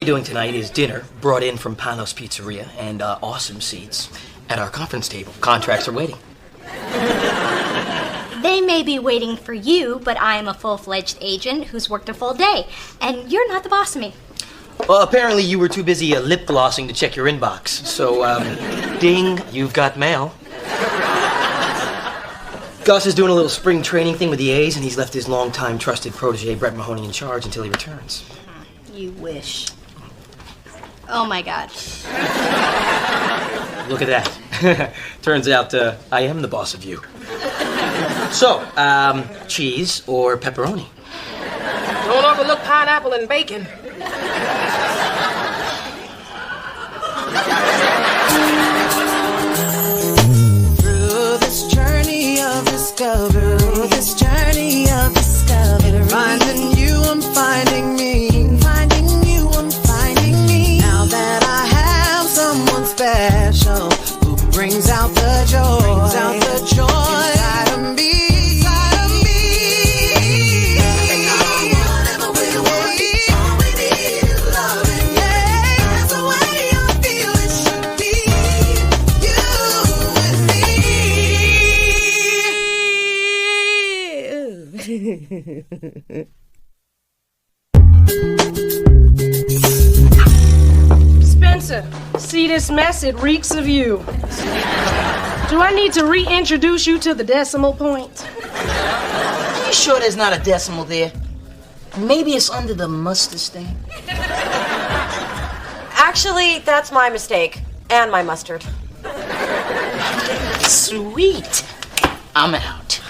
doing tonight is dinner brought in from Panos Pizzeria and awesome seats at our conference table. Contracts are waiting. They may be waiting for you, but I am a full-fledged agent who's worked a full day, and you're not the boss of me. Well, apparently you were too busy lip glossing to check your inbox. So, ding, you've got mail. Gus is doing a little spring training thing with the A's, and he's left his longtime trusted protege, Brett Mahoney, in charge until he returns. You wish. Oh, my God. Look at that. Turns out I am the boss of you. So, cheese or pepperoni? Don't overlook pineapple and bacon. Through this journey of discovery, finding you, I'm finding me. Finding you, I'm finding me. Now that I have someone special who brings out the joy, inside of me. Spencer, see this mess? It reeks of you. Do I need to reintroduce you to the decimal point? Are you sure there's not a decimal there? Maybe it's under the mustard stain. Actually, that's my mistake. And my mustard. Sweet. I'm out.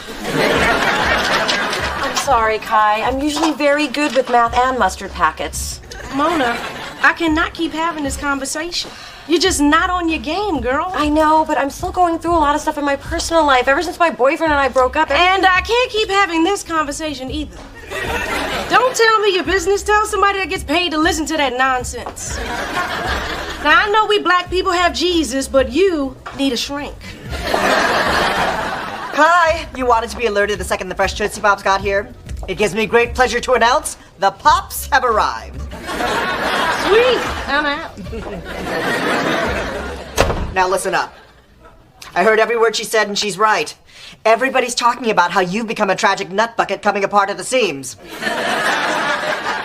I'm sorry, Kai. I'm usually very good with math and mustard packets. Mona, I cannot keep having this conversation. You're just not on your game, girl. I know, but I'm still going through a lot of stuff in my personal life ever since my boyfriend and I broke up. And I can't keep having this conversation either. Don't tell me your business. Tell somebody that gets paid to listen to that nonsense. Now, I know we black people have Jesus, but you need a shrink. Hi, you wanted to be alerted the second the fresh Tootsie Pops got here? It gives me great pleasure to announce the Pops have arrived. Sweet, I'm out. Now listen up. I heard every word she said and she's right. Everybody's talking about how you've become a tragic nut bucket coming apart at the seams.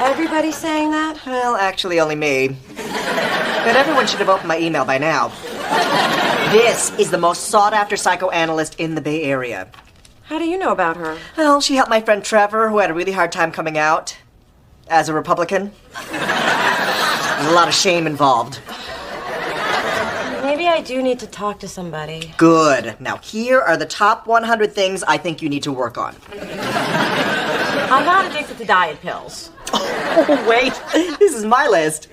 Everybody's saying that? Well, actually only me. But everyone should have opened my email by now. This is the most sought-after psychoanalyst in the Bay Area. How do you know about her? Well, she helped my friend Trevor, who had a really hard time coming out as a Republican. There's a lot of shame involved. Maybe I do need to talk to somebody. Good. Now, here are the top 100 things I think you need to work on. I'm not addicted to diet pills. Oh, wait. This is my list.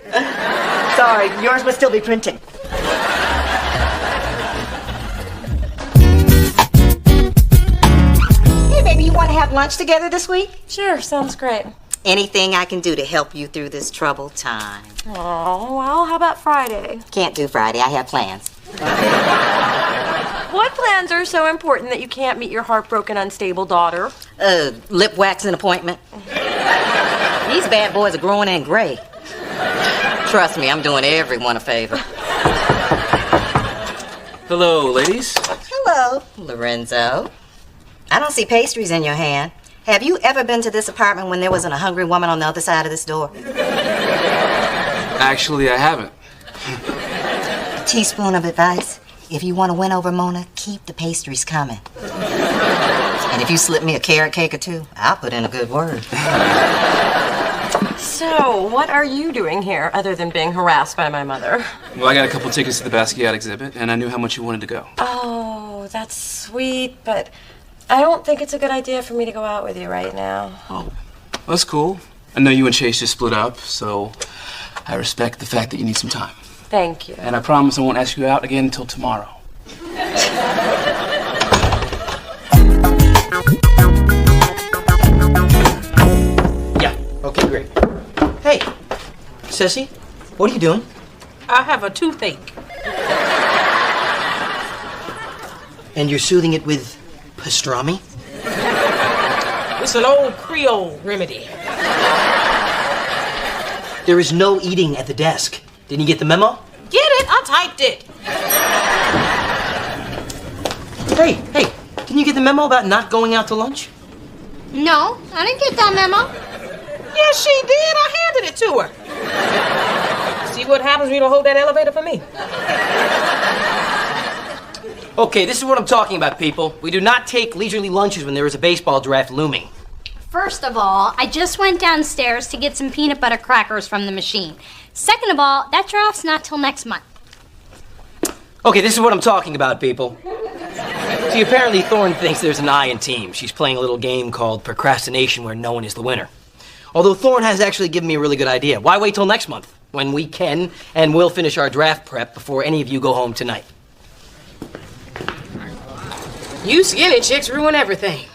Sorry, yours must still be printing. Hey, baby, you want to have lunch together this week? Sure, sounds great. Anything I can do to help you through this troubled time. Oh, well, how about Friday? Can't do Friday. I have plans. What plans are so important that you can't meet your heartbroken, unstable daughter? Lip waxing appointment. These bad boys are growing in gray. Trust me, I'm doing everyone a favor. Hello, ladies. Hello, Lorenzo. I don't see pastries in your hand. Have you ever been to this apartment when there wasn't a hungry woman on the other side of this door? Actually, I haven't. A teaspoon of advice. If you want to win over Mona, keep the pastries coming. And if you slip me a carrot cake or two, I'll put in a good word. So, what are you doing here other than being harassed by my mother? Well, I got a couple tickets to the Basquiat exhibit, and I knew how much you wanted to go. Oh, that's sweet, but I don't think it's a good idea for me to go out with you right now. Oh, that's cool. I know you and Chase just split up, so I respect the fact that you need some time. Thank you. And I promise I won't ask you out again until tomorrow. Yeah, okay, great. Hey, Sissy, what are you doing? I have a toothache. And you're soothing it with pastrami? It's an old Creole remedy. There is no eating at the desk. Didn't you get the memo? Get it? I typed it. Hey, didn't you get the memo about not going out to lunch? No, I didn't get that memo. Yes, she did. I handed it to her. See what happens when you don't hold that elevator for me. Okay, this is what I'm talking about, people. We do not take leisurely lunches when there is a baseball draft looming. First of all, I just went downstairs to get some peanut butter crackers from the machine. Second of all, that draft's not till next month. Okay, this is what I'm talking about, people. See, apparently Thorne thinks there's an I in team. She's playing a little game called procrastination where no one is the winner. Although Thorne has actually given me a really good idea. Why wait till next month when we can and will finish our draft prep before any of you go home tonight? You skinny chicks ruin everything.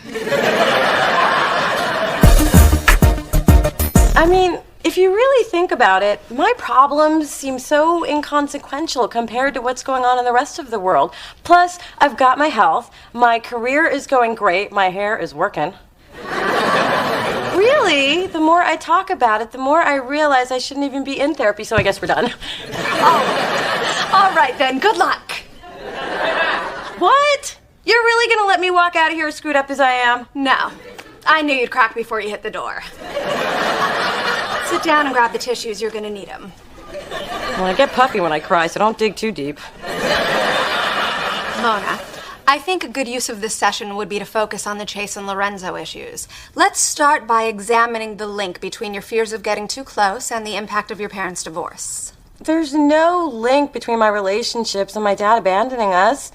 I mean, if you really think about it, my problems seem so inconsequential compared to what's going on in the rest of the world. Plus, I've got my health, my career is going great, my hair is working. Really, the more I talk about it, the more I realize I shouldn't even be in therapy, so I guess we're done. Oh, all right then, good luck. What? You're really gonna let me walk out of here as screwed up as I am? No, I knew you'd crack before you hit the door. Sit down and grab the tissues, you're gonna need them. Well, I get puffy when I cry, so don't dig too deep. Mona, I think a good use of this session would be to focus on the Chase and Lorenzo issues. Let's start by examining the link between your fears of getting too close and the impact of your parents' divorce. There's no link between my relationships and my dad abandoning us,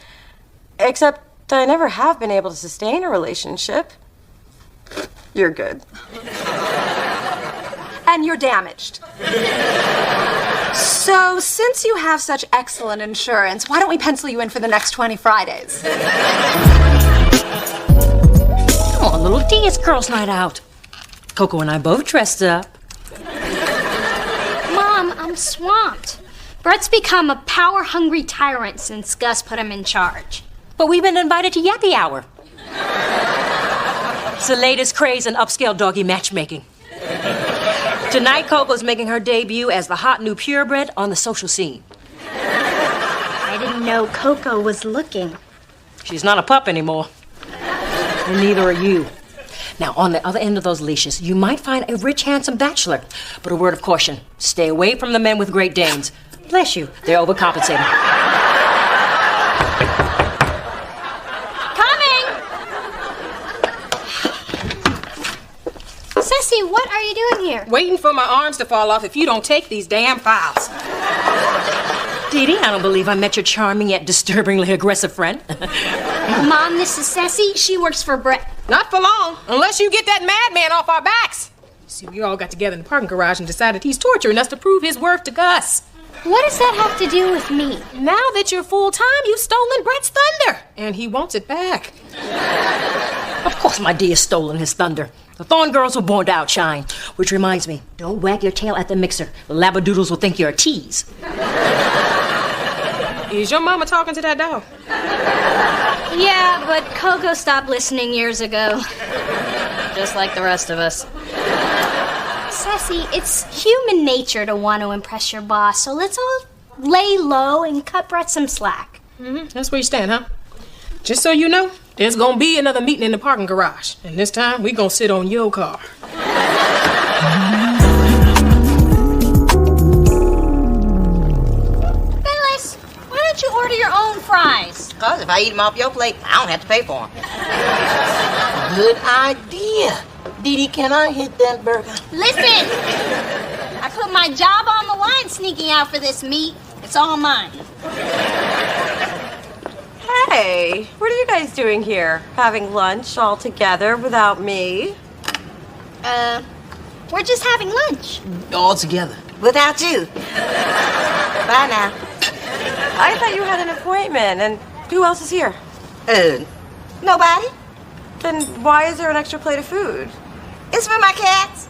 except I never have been able to sustain a relationship. You're good. And you're damaged. So, since you have such excellent insurance, why don't we pencil you in for the next 20 Fridays? Come on, little D, it's girls' night out. Coco and I both dressed up. Mom, I'm swamped. Brett's become a power-hungry tyrant since Gus put him in charge. But we've been invited to Yappy Hour. It's the latest craze in upscale doggy matchmaking. Tonight, Coco's making her debut as the hot new purebred on the social scene. I didn't know Coco was looking. She's not a pup anymore. And neither are you. Now, on the other end of those leashes, you might find a rich, handsome bachelor. But a word of caution, stay away from the men with Great Danes. Bless you, they're overcompensating. Ceci, what are you doing here? Waiting for my arms to fall off if you don't take these damn files. Dee Dee, I don't believe I met your charming yet disturbingly aggressive friend. Mom, this is Ceci. She works for Brett. Not for long, unless you get that madman off our backs. See, we all got together in the parking garage and decided he's torturing us to prove his worth to Gus. What does that have to do with me? Now that you're full-time, you've stolen Brett's thunder, and he wants it back. Of course my D has stolen his thunder. The Thorne girls were born to outshine. Which reminds me, don't wag your tail at the mixer. The labradoodles will think you're a tease. Is your mama talking to that dog? Yeah, but Coco stopped listening years ago. Just like the rest of us. Ceci, it's human nature to want to impress your boss, so let's all lay low and cut Brett some slack. That's where you stand, huh? Just so you know, there's gonna be another meeting in the parking garage, and this time we gonna sit on your car. Phyllis, why don't you order your own fries? Because if I eat them off your plate, I don't have to pay for them. Good idea. Dee Dee, can I hit that burger? Listen! I put my job on the line sneaking out for this meat. It's all mine. Hey, what are you guys doing here? Having lunch all together without me? We're just having lunch. All together. Without you. Bye now. I thought you had an appointment, and who else is here? Nobody. Then why is there an extra plate of food? It's for my cats.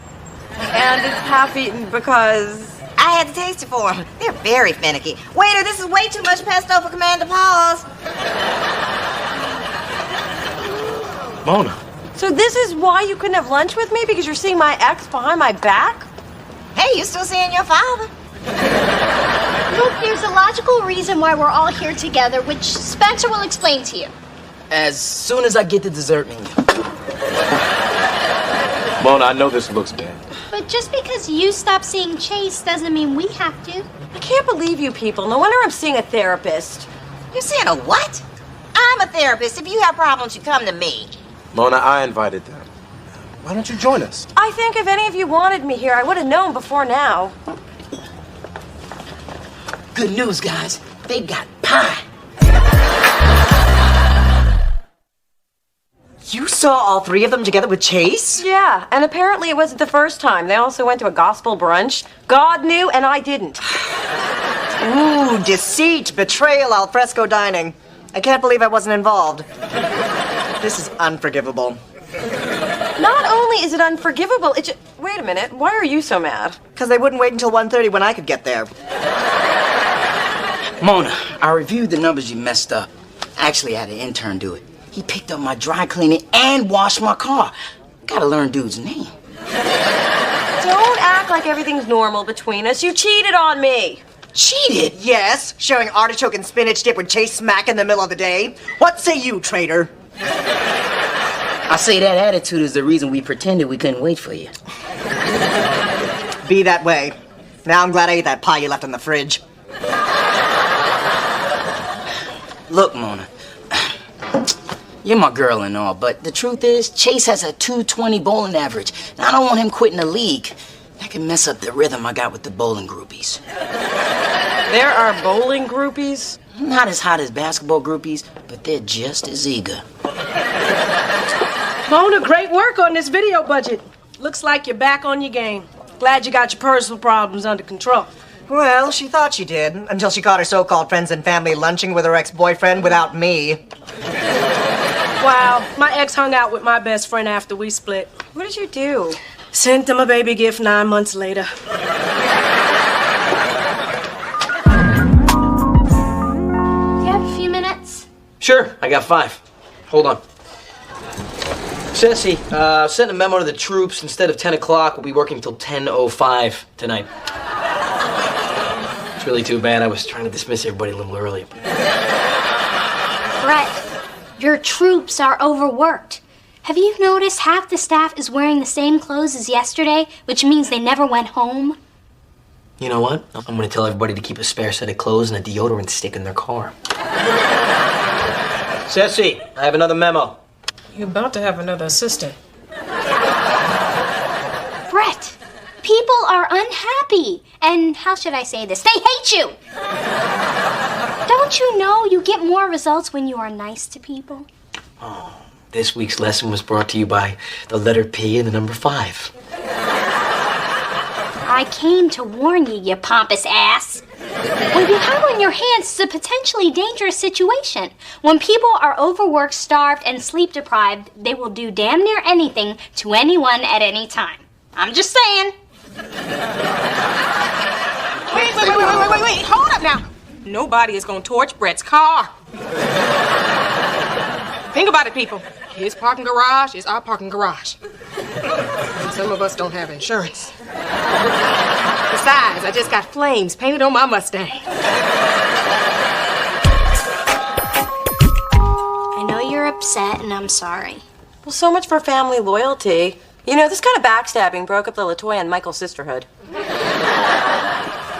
And it's half-eaten because... I had to taste it for them. They're very finicky. Waiter, this is way too much pesto for Commander Paws. Mona. So this is why you couldn't have lunch with me? Because you're seeing my ex behind my back? Hey, you still seeing your father? Look, there's a logical reason why we're all here together, which Spencer will explain to you. As soon as I get the dessert menu. Mona, I know this looks bad. But just because you stop seeing Chase doesn't mean we have to. I can't believe you people. No wonder I'm seeing a therapist. You're seeing a what? I'm a therapist. If you have problems, you come to me. Mona, I invited them. Why don't you join us? I think if any of you wanted me here, I would have known before now. Good news, guys. They got pie. You saw all three of them together with Chase? Yeah, and apparently it wasn't the first time. They also went to a gospel brunch. God knew, and I didn't. Ooh, deceit, betrayal, al fresco dining. I can't believe I wasn't involved. This is unforgivable. Not only is it unforgivable, it wait a minute, why are you so mad? Because they wouldn't wait until 1:30 when I could get there. Mona, I reviewed the numbers you messed up. Actually, I had an intern do it. He picked up my dry cleaning and washed my car. Gotta learn dude's name. Don't act like everything's normal between us. You cheated on me. Cheated? Yes, sharing artichoke and spinach dip with Chase smack in the middle of the day. What say you, traitor? I say that attitude is the reason we pretended we couldn't wait for you. Be that way. Now I'm glad I ate that pie you left in the fridge. Look, Mona, you're my girl and all, but the truth is, Chase has a 220 bowling average, and I don't want him quitting the league. That can mess up the rhythm I got with the bowling groupies. There are bowling groupies? Not as hot as basketball groupies, but they're just as eager. Mona, great work on this video budget. Looks like you're back on your game. Glad you got your personal problems under control. Well, she thought she did, until she caught her so-called friends and family lunching with her ex-boyfriend without me. Wow, my ex hung out with my best friend after we split. What did you do? Sent him a baby gift 9 months later. Do you have a few minutes? Sure, I got 5. Hold on. Ceci, sent a memo to the troops. Instead of 10 o'clock, we'll be working till 10:05 tonight. It's really too bad. I was trying to dismiss everybody a little early. Brett, your troops are overworked. Have you noticed half the staff is wearing the same clothes as yesterday, which means they never went home? You know what? I'm going to tell everybody to keep a spare set of clothes and a deodorant stick in their car. Ceci, I have another memo. You're about to have another assistant. Brett, people are unhappy. And how should I say this? They hate you! Don't you know you get more results when you are nice to people? Oh, this week's lesson was brought to you by the letter P and the number 5. I came to warn you, you pompous ass. What you have on your hands is a potentially dangerous situation. When people are overworked, starved, and sleep deprived, they will do damn near anything to anyone at any time. I'm just saying. Wait. Hold up now. Nobody is going to torch Brett's car. Think about it, people. His parking garage is our parking garage. And some of us don't have insurance. Besides, I just got flames painted on my Mustang. I know you're upset, and I'm sorry. Well, so much for family loyalty. You know, this kind of backstabbing broke up the LaToya and Michael sisterhood.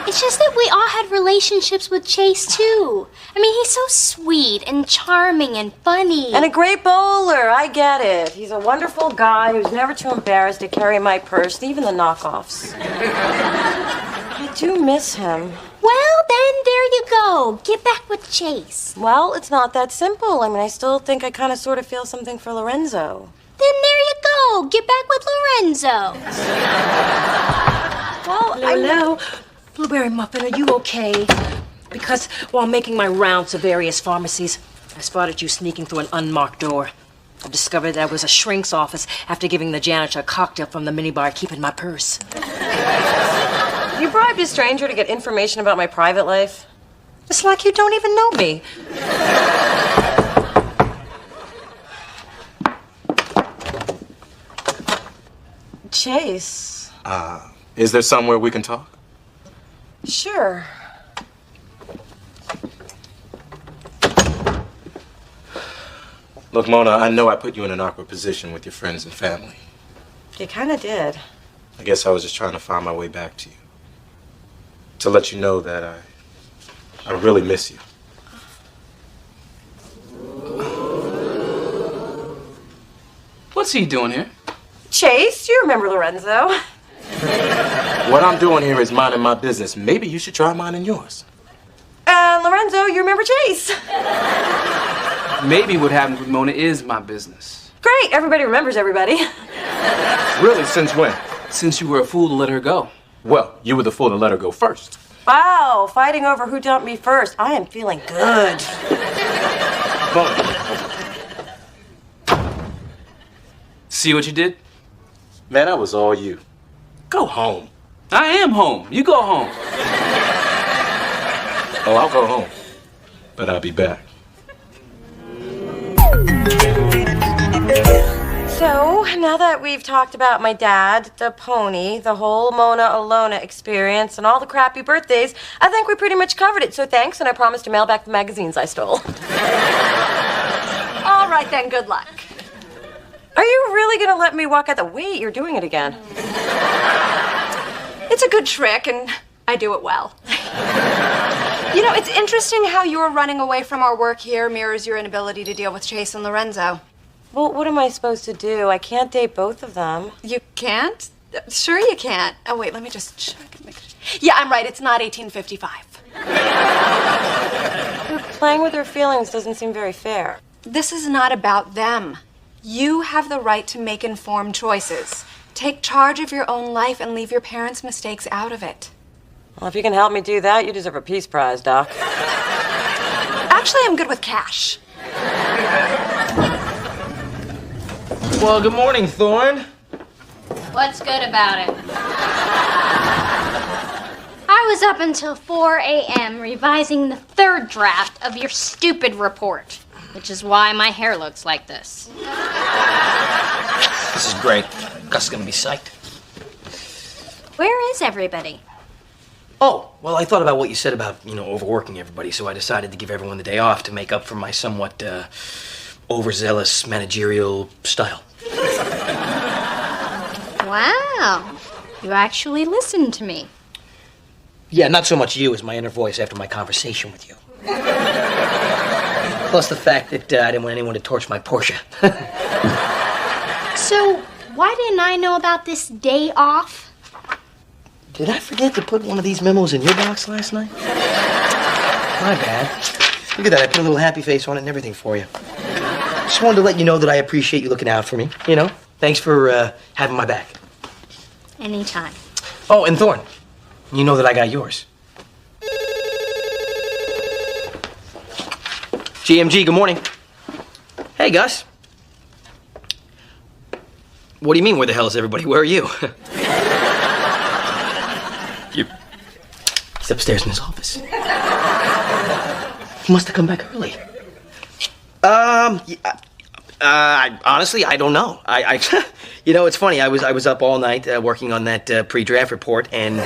It's just that we all had relationships with Chase, too. I mean, he's so sweet and charming and funny. And a great bowler, I get it. He's a wonderful guy who's never too embarrassed to carry my purse, even the knockoffs. I do miss him. Well, then, there you go. Get back with Chase. Well, it's not that simple. I mean, I still think I kind of sort of feel something for Lorenzo. Then there you go. Get back with Lorenzo. Well, Hello. Blueberry Muffin, are you okay? Because while making my rounds of various pharmacies, I spotted you sneaking through an unmarked door. I discovered that was a shrink's office after giving the janitor a cocktail from the minibar keeping my purse. You bribed a stranger to get information about my private life? It's like you don't even know me. Chase. Is there somewhere we can talk? Sure. Look, Mona, I know I put you in an awkward position with your friends and family. You kind of did. I guess I was just trying to find my way back to you. To let you know that I really miss you. What's he doing here? Chase, you remember Lorenzo? What I'm doing here is minding my business. Maybe you should try minding yours. Lorenzo, you remember Chase? Maybe what happened with Mona is my business. Great, everybody remembers everybody. Really, since when? Since you were a fool to let her go. Well, you were the fool to let her go first. Wow, fighting over who dumped me first. I am feeling good. See what you did? Man, that was all you. Go home. I am home. You go home. Oh, I'll go home. But I'll be back. So, now that we've talked about my dad, the pony, the whole Mona Alona experience, and all the crappy birthdays, I think we pretty much covered it. So thanks, and I promise to mail back the magazines I stole. All right then, good luck. Are you really gonna let me walk out the... Wait, you're doing it again. It's a good trick, and I do it well. You know, it's interesting how your running away from our work here mirrors your inability to deal with Chase and Lorenzo. Well, what am I supposed to do? I can't date both of them. You can't? Sure you can't. Oh, wait, let me just check. Yeah, I'm right. It's not 1855. Playing with their feelings doesn't seem very fair. This is not about them. You have the right to make informed choices. Take charge of your own life and leave your parents' mistakes out of it. Well, if you can help me do that, you deserve a Peace Prize, Doc. Actually, I'm good with cash. Well, good morning, Thorne. What's good about it? I was up until 4 a.m. revising the third draft of your stupid report, which is why my hair looks like this. This is great. Gus is gonna be psyched. Where is everybody? Oh, well, I thought about what you said about, overworking everybody, so I decided to give everyone the day off to make up for my somewhat, overzealous managerial style. Wow. You actually listened to me. Yeah, not so much you as my inner voice after my conversation with you. Plus the fact that I didn't want anyone to torch my Porsche. So, why didn't I know about this day off? Did I forget to put one of these memos in your box last night? My bad. Look at that, I put a little happy face on it and everything for you. Just wanted to let you know that I appreciate you looking out for me, Thanks for having my back. Anytime. Oh, and Thorne, you know that I got yours. GMG, good morning. Hey, Gus. What do you mean, where the hell is everybody? Where are you? He's upstairs in his office. He must have come back early. Honestly, I don't know. It's funny. I was up all night working on that pre-draft report, and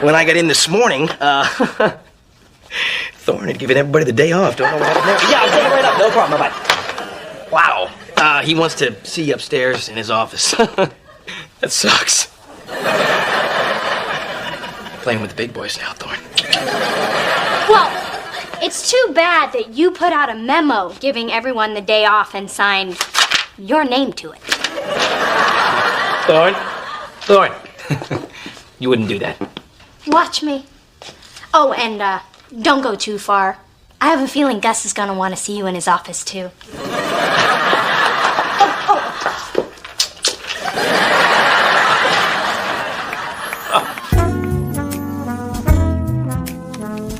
when I got in this morning, Thorne had given everybody the day off. Don't know what happened there. Yeah, I'll take it right up. No problem. Bye-bye. Wow. He wants to see you upstairs in his office. That sucks. Playing with the big boys now, Thorne. Well, it's too bad that you put out a memo giving everyone the day off and signed your name to it. Thorne. You wouldn't do that. Watch me. Oh, and don't go too far. I have a feeling Gus is gonna want to see you in his office, too.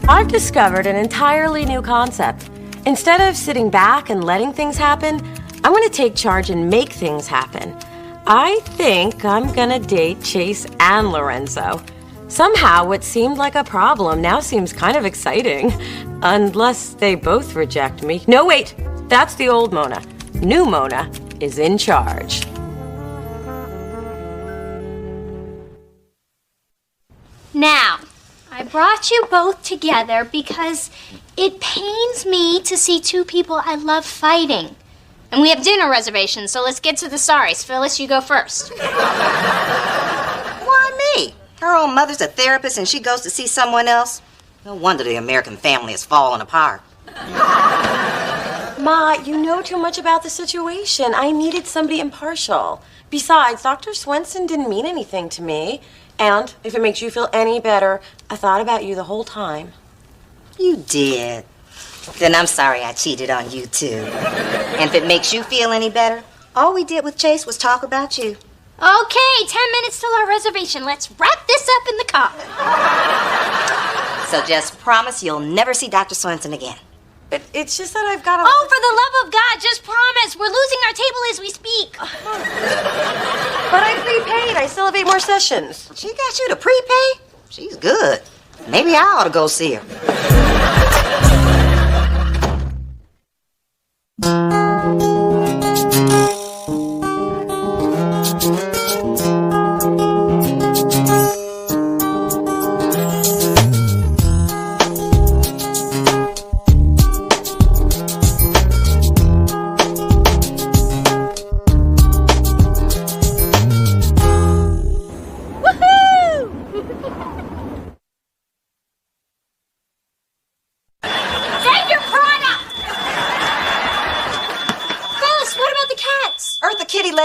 I've discovered an entirely new concept. Instead of sitting back and letting things happen, I'm gonna take charge and make things happen. I think I'm gonna date Chase and Lorenzo. Somehow, what seemed like a problem now seems kind of exciting. Unless they both reject me. No, wait! That's the old Mona. New Mona is in charge. brought you both together because it pains me to see two people I love fighting. And we have dinner reservations, so let's get to the sorries. Phyllis, you go first. Why me? Her own mother's a therapist and she goes to see someone else. No wonder the American family is falling apart. Ma, you know too much about the situation. I needed somebody impartial. Besides, Dr. Swenson didn't mean anything to me. And if it makes you feel any better, I thought about you the whole time. You did. Then I'm sorry I cheated on you, too. And if it makes you feel any better, all we did with Chase was talk about you. Okay, 10 minutes till our reservation. Let's wrap this up in the car. So just promise you'll never see Dr. Swenson again. But it's just that I've got to... Oh, for the love of God, just promise. We're losing our table as we speak. But I prepaid. I still have 8 more sessions. She got you to prepay? She's good. Maybe I ought to go see her.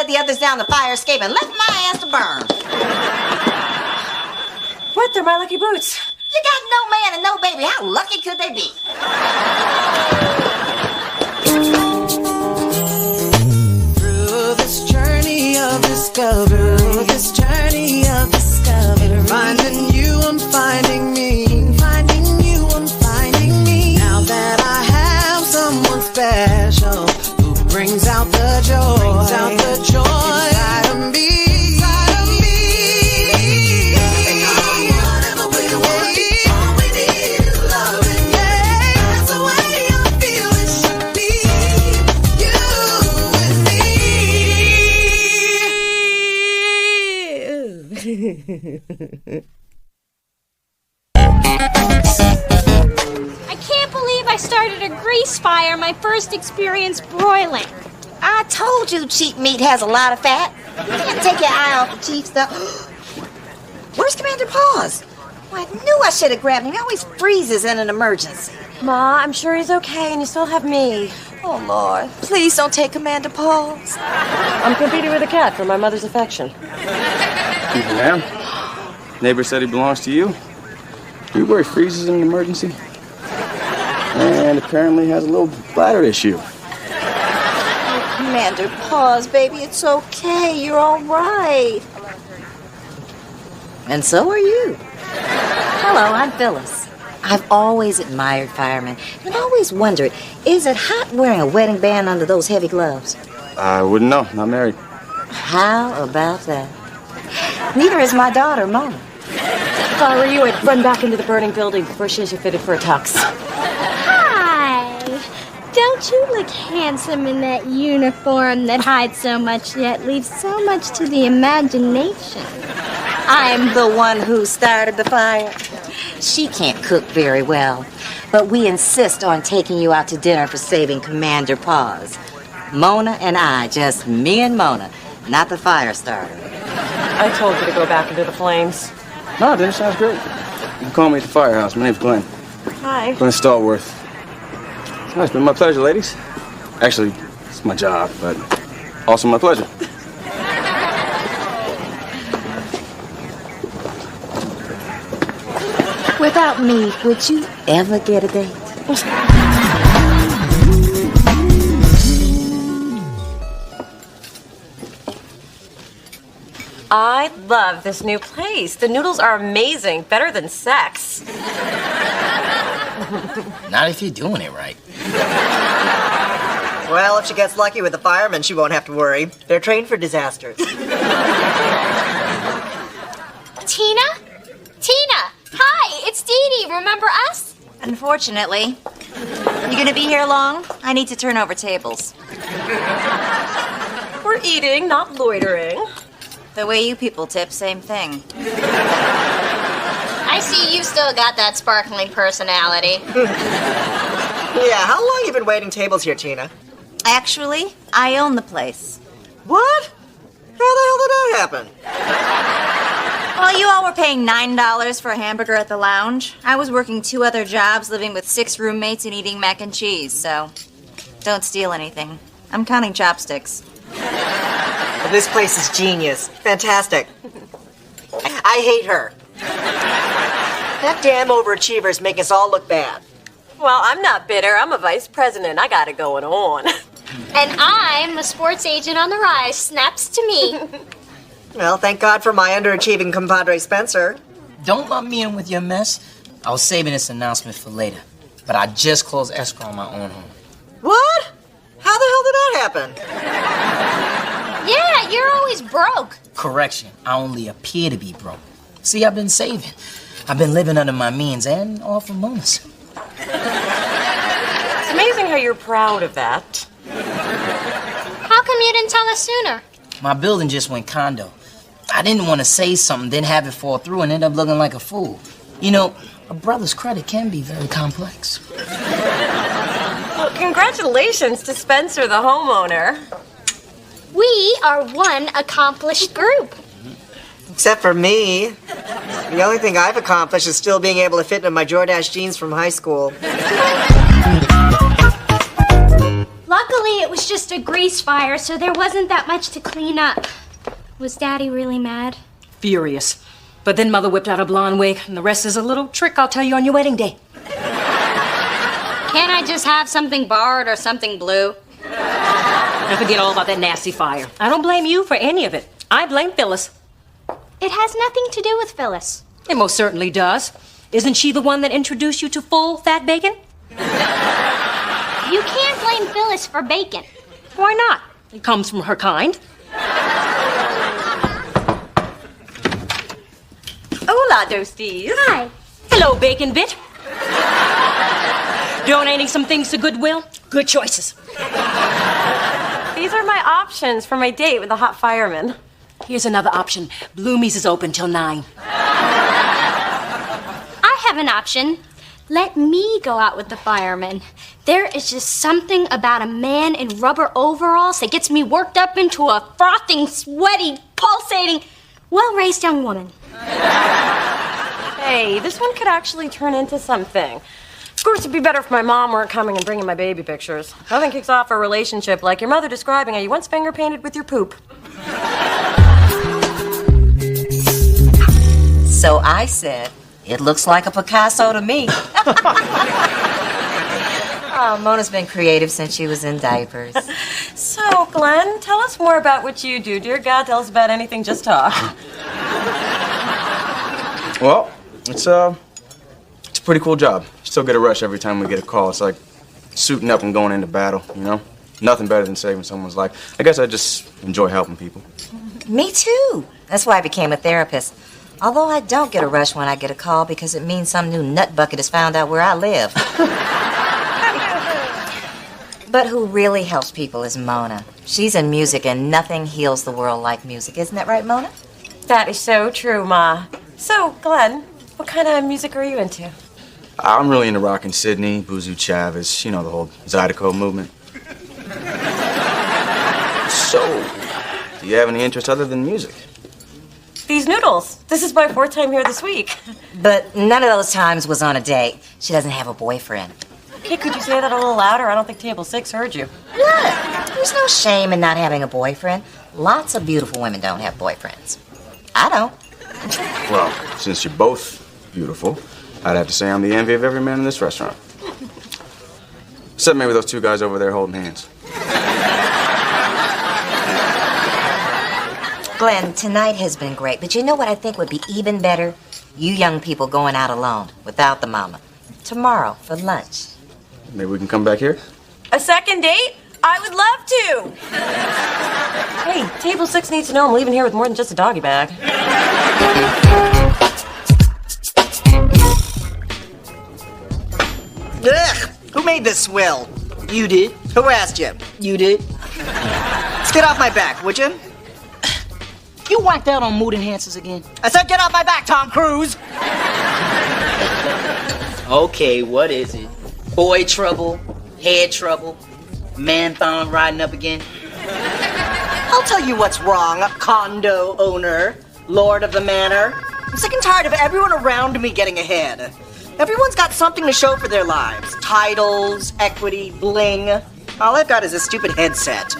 The others down the fire escape and left my ass to burn. What? They're my lucky boots. You got no man and no baby. How lucky could they be? Through this journey of discovery, finding you, I'm finding me. Finding you, I'm finding me. Now that I have someone special who brings out the joy. Inside of me. Whatever we want, all we need is loving. Yeah, that's the way I feel it should be. You and me. I can't believe I started a grease fire my first experience broiling. I told you cheap meat has a lot of fat. You can't take your eye off the cheap stuff. Where's Commander Paws? Well, I knew I should have grabbed him. He always freezes in an emergency. Ma, I'm sure he's okay, and you still have me. Oh, Lord. Please don't take Commander Paws. I'm competing with a cat for my mother's affection. Ma'am, neighbor said he belongs to you. Do you where he freezes in an emergency? And apparently has a little bladder issue. Commander Paws, baby, it's okay. You're all right. And so are you. Hello, I'm Phyllis. I've always admired firemen and always wondered, is it hot wearing a wedding band under those heavy gloves? I wouldn't know. Not married. How about that? Neither is my daughter, Mona. If I were you, I'd run back into the burning building before she has you fitted for a tux. Hi. Don't you look handsome in that uniform that hides so much yet leaves so much to the imagination? I'm the one who started the fire. She can't cook very well, but we insist on taking you out to dinner for saving Commander Paws. Mona and I, just me and Mona, not the fire starter. I told you to go back into the flames. No, dinner sounds great. You can call me at the firehouse. My name's Glenn. Hi. Glenn Stallworth. It's been my pleasure, ladies. Actually, it's my job, but also my pleasure. Without me, would you ever get a date? I love this new place. The noodles are amazing. Better than sex. Not if you're doing it right. Well, if she gets lucky with the firemen, she won't have to worry. They're trained for disasters. Tina? Tina! Hi, it's Dee Dee. Remember us? Unfortunately. You gonna be here long? I need to turn over tables. We're eating, not loitering. The way you people tip, same thing. I See, you've still got that sparkling personality. Yeah, how long you been waiting tables here, Tina? Actually, I own the place. What? How the hell did that happen? Well, you all were paying $9 for a hamburger at the lounge. I was working 2 other jobs, living with 6 roommates, and eating mac and cheese, so don't steal anything. I'm counting chopsticks. Well, this place is genius. Fantastic. I hate her. That damn overachiever is making us all look bad. Well, I'm not bitter. I'm a vice president. I got it going on. And I'm a sports agent on the rise. Snaps to me. Well, thank God for my underachieving compadre Spencer. Don't lump me in with your mess. I was saving this announcement for later, but I just closed escrow on my own home. What? How the hell did that happen? Yeah, you're always broke. Correction, I only appear to be broke. See, I've been saving. I've been living under my means and all from bonus. It's amazing how you're proud of that. How come you didn't tell us sooner? My building just went condo. I didn't want to say something, then have it fall through and end up looking like a fool. You know, a brother's credit can be very complex. Well, congratulations to Spencer, the homeowner. We are one accomplished group. Except for me. The only thing I've accomplished is still being able to fit into my Jordache jeans from high school. Luckily, it was just a grease fire, so there wasn't that much to clean up. Was Daddy really mad? Furious. But then Mother whipped out a blonde wig, and the rest is a little trick I'll tell you on your wedding day. Can't I just have something borrowed or something blue? Now forget all about that nasty fire. I don't blame you for any of it. I blame Phyllis. It has nothing to do with Phyllis. It most certainly does. Isn't she the one that introduced you to full fat bacon? You can't blame Phyllis for bacon. Why not? It comes from her kind. Hola, Dostis. Hi. Hello, Bacon Bit. Donating some things to Goodwill? Good choices. These are my options for my date with the hot fireman. Here's another option. Bloomies is open till 9. I have an option. Let me go out with the fireman. There is just something about a man in rubber overalls that gets me worked up into a frothing, sweaty, pulsating, well-raised young woman. Hey, this one could actually turn into something. Of course, it'd be better if my mom weren't coming and bringing my baby pictures. Nothing kicks off a relationship like your mother describing how you once finger painted with your poop. So I said, it looks like a Picasso to me. Oh, Mona's been creative since she was in diapers. So, Glenn, tell us more about what you do. Dear God, tell us about anything, just talk. Well, it's a pretty cool job. Still get a rush every time we get a call. It's like suiting up and going into battle, you know? Nothing better than saving someone's life. I guess I just enjoy helping people. Me too. That's why I became a therapist. Although I don't get a rush when I get a call because it means some new nut bucket has found out where I live. But who really helps people is Mona. She's in music and nothing heals the world like music. Isn't that right, Mona? That is so true, Ma. So, Glenn, what kind of music are you into? I'm really into rockin' Sydney, Buzu Chavez, you know, the whole Zydeco movement. So, do you have any interest other than music? These noodles. This is my 4th time here this week. But none of those times was on a date. She doesn't have a boyfriend. Okay, could you say that a little louder? I don't think table 6 heard you. Look, there's no shame in not having a boyfriend. Lots of beautiful women don't have boyfriends. I don't. Well, since you're both beautiful, I'd have to say I'm the envy of every man in this restaurant. Except maybe those 2 guys over there holding hands. Glenn, tonight has been great, but you know what I think would be even better? You young people going out alone, without the mama. Tomorrow, for lunch. Maybe we can come back here? A second date? I would love to. Hey, table 6 needs to know I'm leaving here with more than just a doggy bag. Ugh! Who made this swill? You did. Who asked you? You did. Let's get off my back, would you? You whacked out on mood enhancers again? I said get off my back, Tom Cruise! Okay, what is it? Boy trouble? Head trouble? Man found riding up again? I'll tell you what's wrong, condo owner, lord of the manor. I'm sick and tired of everyone around me getting ahead. Everyone's got something to show for their lives. Titles, equity, bling. All I've got is a stupid headset.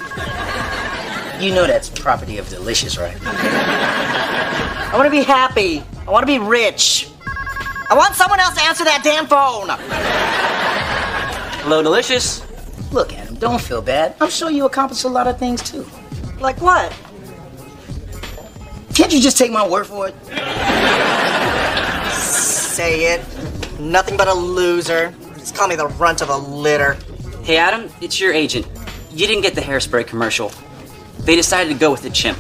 You know that's property of Delicious, right? I want to be happy. I want to be rich. I want someone else to answer that damn phone. Hello, Delicious. Look, Adam, don't feel bad. I'm sure you accomplished a lot of things, too. Like what? Can't you just take my word for it? Say it. Nothing but a loser. Just call me the runt of the litter. Hey, Adam, it's your agent. You didn't get the hairspray commercial. They decided to go with the chimp.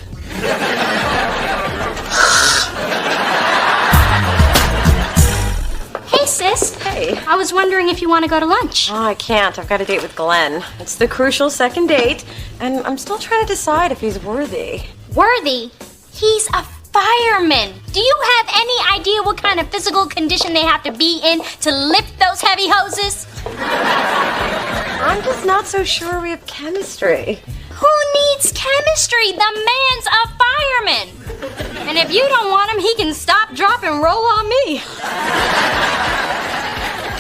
Hey, sis. Hey. I was wondering if you want to go to lunch. Oh, I can't. I've got a date with Glenn. It's the crucial second date, and I'm still trying to decide if he's worthy. Worthy? He's a fireman. Do you have any idea what kind of physical condition they have to be in to lift those heavy hoses? I'm just not so sure we have chemistry. Who needs chemistry? The man's a fireman. And if you don't want him, he can stop, drop, and roll on me.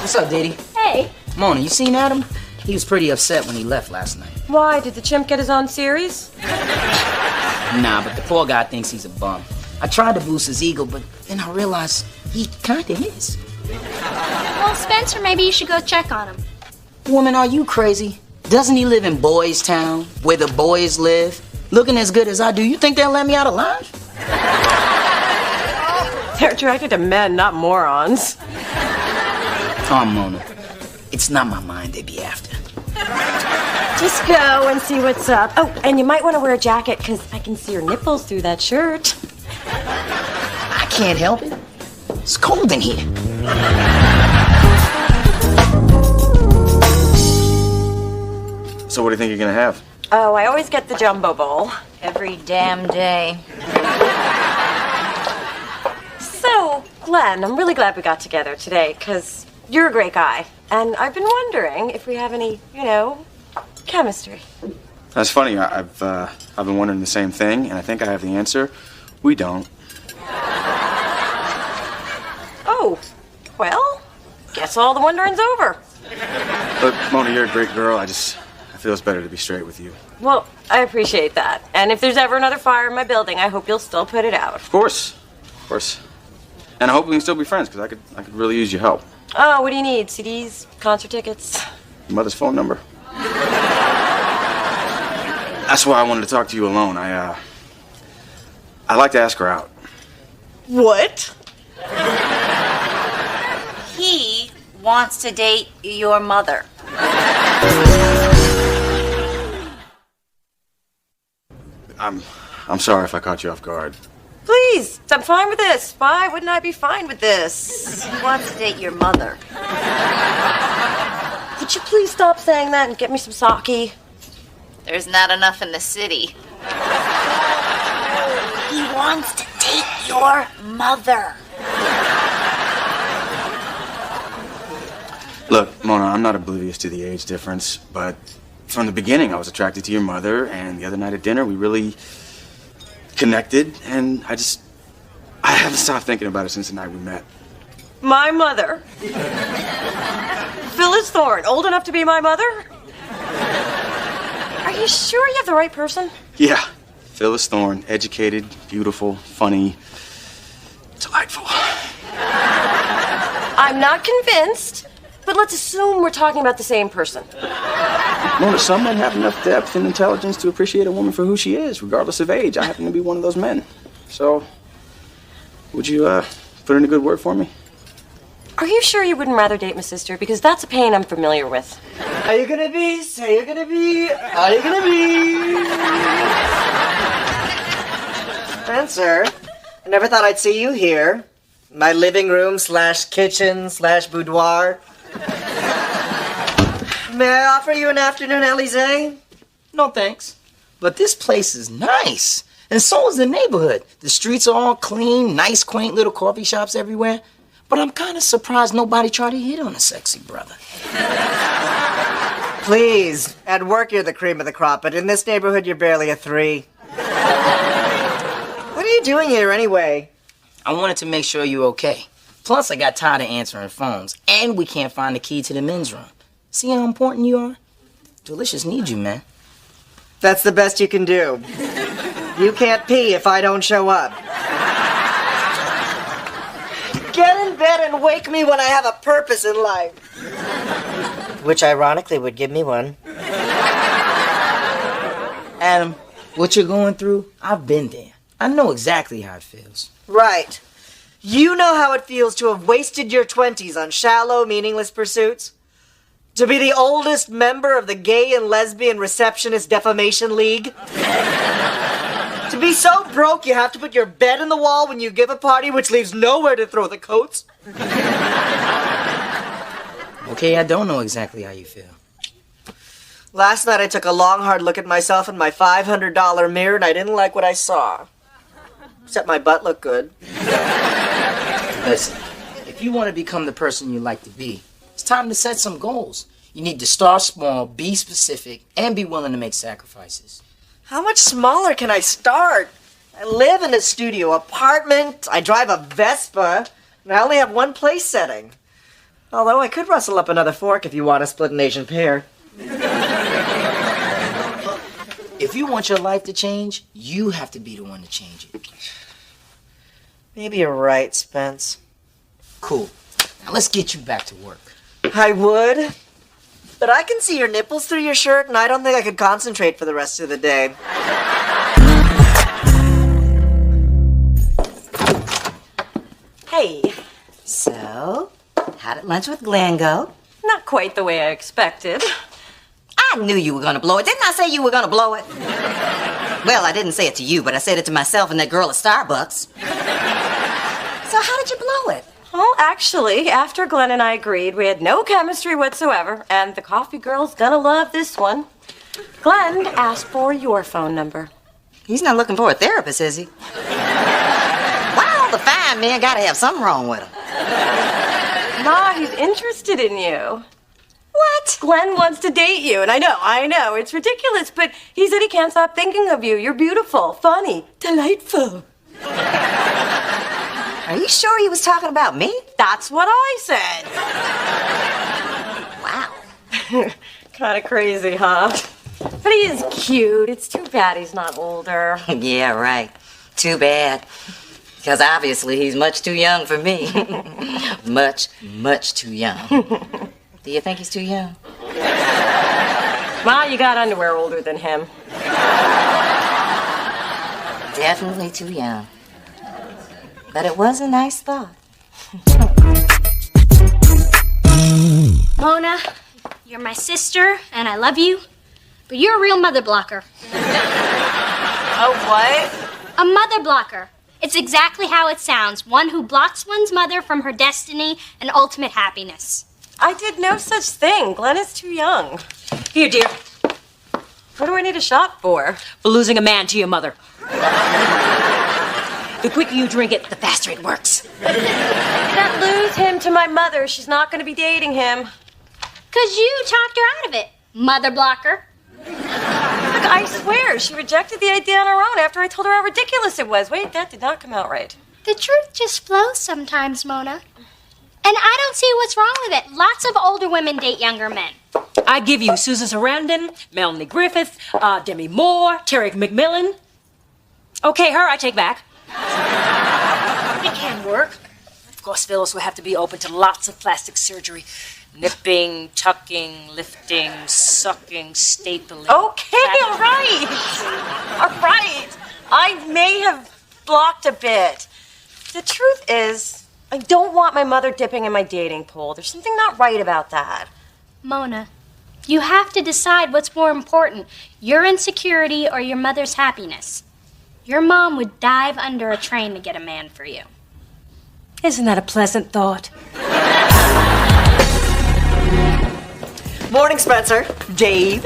What's up, Diddy? Hey. Mona, you seen Adam? He was pretty upset when he left last night. Why? Did the chimp get his own series? Nah, but the poor guy thinks he's a bum. I tried to boost his ego, but then I realized he kinda is. Well, Spencer, maybe you should go check on him. Woman, are you crazy? Doesn't he live in Boys Town, where the boys live? Looking as good as I do, you think they'll let me out alive? They're attracted to men, not morons. Come, Mona. It's not my mind they be after. Just go and see what's up. Oh, and you might want to wear a jacket, because I can see your nipples through that shirt. I can't help it. It's cold in here. So what do you think you're gonna have? Oh, I always get the jumbo bowl. Every damn day. So, Glenn, I'm really glad we got together today, because you're a great guy. And I've been wondering if we have any, chemistry. That's funny. I've been wondering the same thing, and I think I have the answer. We don't. Oh, well, guess all the wondering's over. Look, Mona, you're a great girl. I feel it's better to be straight with you. Well, I appreciate that. And if there's ever another fire in my building, I hope you'll still put it out. Of course. And I hope we can still be friends, because I could really use your help. Oh, what do you need? CDs? Concert tickets? Your mother's phone number. That's why I wanted to talk to you alone. I'd like to ask her out. What? He wants to date your mother. I'm sorry if I caught you off guard. Please, I'm fine with this. Why wouldn't I be fine with this? He wants to date your mother. Would you please stop saying that and get me some sake? There's not enough in the city. He wants to date your mother. Look, Mona, I'm not oblivious to the age difference, but from the beginning I was attracted to your mother, and the other night at dinner we really connected, and I haven't stopped thinking about it since the night we met. My mother? Phyllis Thorne, old enough to be my mother? Are you sure you have the right person? Yeah, Phyllis Thorne, educated, beautiful, funny, delightful. I'm not convinced, but let's assume we're talking about the same person. Mona, some men have enough depth and intelligence to appreciate a woman for who she is, regardless of age. I happen to be one of those men. So, would you put in a good word for me? Are you sure you wouldn't rather date my sister? Because that's a pain I'm familiar with. Are you gonna be? Say you're gonna be. Are you gonna be? Spencer, I never thought I'd see you here. My living room / kitchen / boudoir. May I offer you an afternoon Elysee? No, thanks. But this place is nice. And so is the neighborhood. The streets are all clean, nice, quaint little coffee shops everywhere. But I'm kind of surprised nobody tried to hit on a sexy brother. Please, at work you're the cream of the crop, but in this neighborhood you're barely a 3. What are you doing here anyway? I wanted to make sure you're okay. Plus, I got tired of answering phones, and we can't find the key to the men's room. See how important you are? Delicious needs you, man. That's the best you can do. You can't pee if I don't show up. Get in bed and wake me when I have a purpose in life. Which ironically would give me one. Adam, what you're going through, I've been there. I know exactly how it feels. Right. You know how it feels to have wasted your 20s on shallow, meaningless pursuits? To be the oldest member of the Gay and Lesbian Receptionist Defamation League? To be so broke you have to put your bed in the wall when you give a party, which leaves nowhere to throw the coats? Okay, I don't know exactly how you feel. Last night I took a long, hard look at myself in my $500 mirror and I didn't like what I saw. Except my butt looked good. Listen, if you want to become the person you like to be, it's time to set some goals. You need to start small, be specific, and be willing to make sacrifices. How much smaller can I start? I live in a studio apartment, I drive a Vespa, and I only have one place setting. Although I could rustle up another fork if you want to split an Asian pear. If you want your life to change, you have to be the one to change it. Maybe you're right, Spence. Cool. Now let's get you back to work. I would, but I can see your nipples through your shirt, and I don't think I could concentrate for the rest of the day. Hey. So, how did lunch with Glenn go? Not quite the way I expected. I knew you were gonna blow it. Didn't I say you were gonna blow it? Well, I didn't say it to you, but I said it to myself and that girl at Starbucks. So how did you blow it? Well, actually, after Glenn and I agreed, we had no chemistry whatsoever, and the coffee girl's gonna love this one. Glenn asked for your phone number. He's not looking for a therapist, is he? Why all the fine men gotta have something wrong with him? Ma, he's interested in you. What? Glenn wants to date you, and I know, it's ridiculous, but he said he can't stop thinking of you. You're beautiful, funny, delightful. Are you sure he was talking about me? That's what I said. Wow. Kind of crazy, huh? But he is cute. It's too bad he's not older. Yeah, right. Too bad. Because obviously he's much too young for me. Much, much too young. Do you think he's too young? Ma, you got underwear older than him. Definitely too young. But it was a nice thought. Mona, you're my sister, and I love you, but you're a real mother blocker. A what? A mother blocker. It's exactly how it sounds. One who blocks one's mother from her destiny and ultimate happiness. I did no such thing. Glenn is too young. Here, dear. What do I need a shot for? For losing a man to your mother. The quicker you drink it, the faster it works. Can't lose him to my mother. She's not going to be dating him. 'Cause you talked her out of it, mother blocker. Look, I swear, she rejected the idea on her own after I told her how ridiculous it was. Wait, that did not come out right. The truth just flows sometimes, Mona. And I don't see what's wrong with it. Lots of older women date younger men. I give you Susan Sarandon, Melanie Griffith, Demi Moore, Terry McMillan. Okay, her I take back. It can work. Of course, Phyllis will have to be open to lots of plastic surgery. Nipping, tucking, lifting, sucking, stapling. Okay, all right. All right. I may have blocked a bit. The truth is, I don't want my mother dipping in my dating pool. There's something not right about that. Mona, you have to decide what's more important, your insecurity or your mother's happiness. Your mom would dive under a train to get a man for you. Isn't that a pleasant thought? Morning, Spencer. Dave.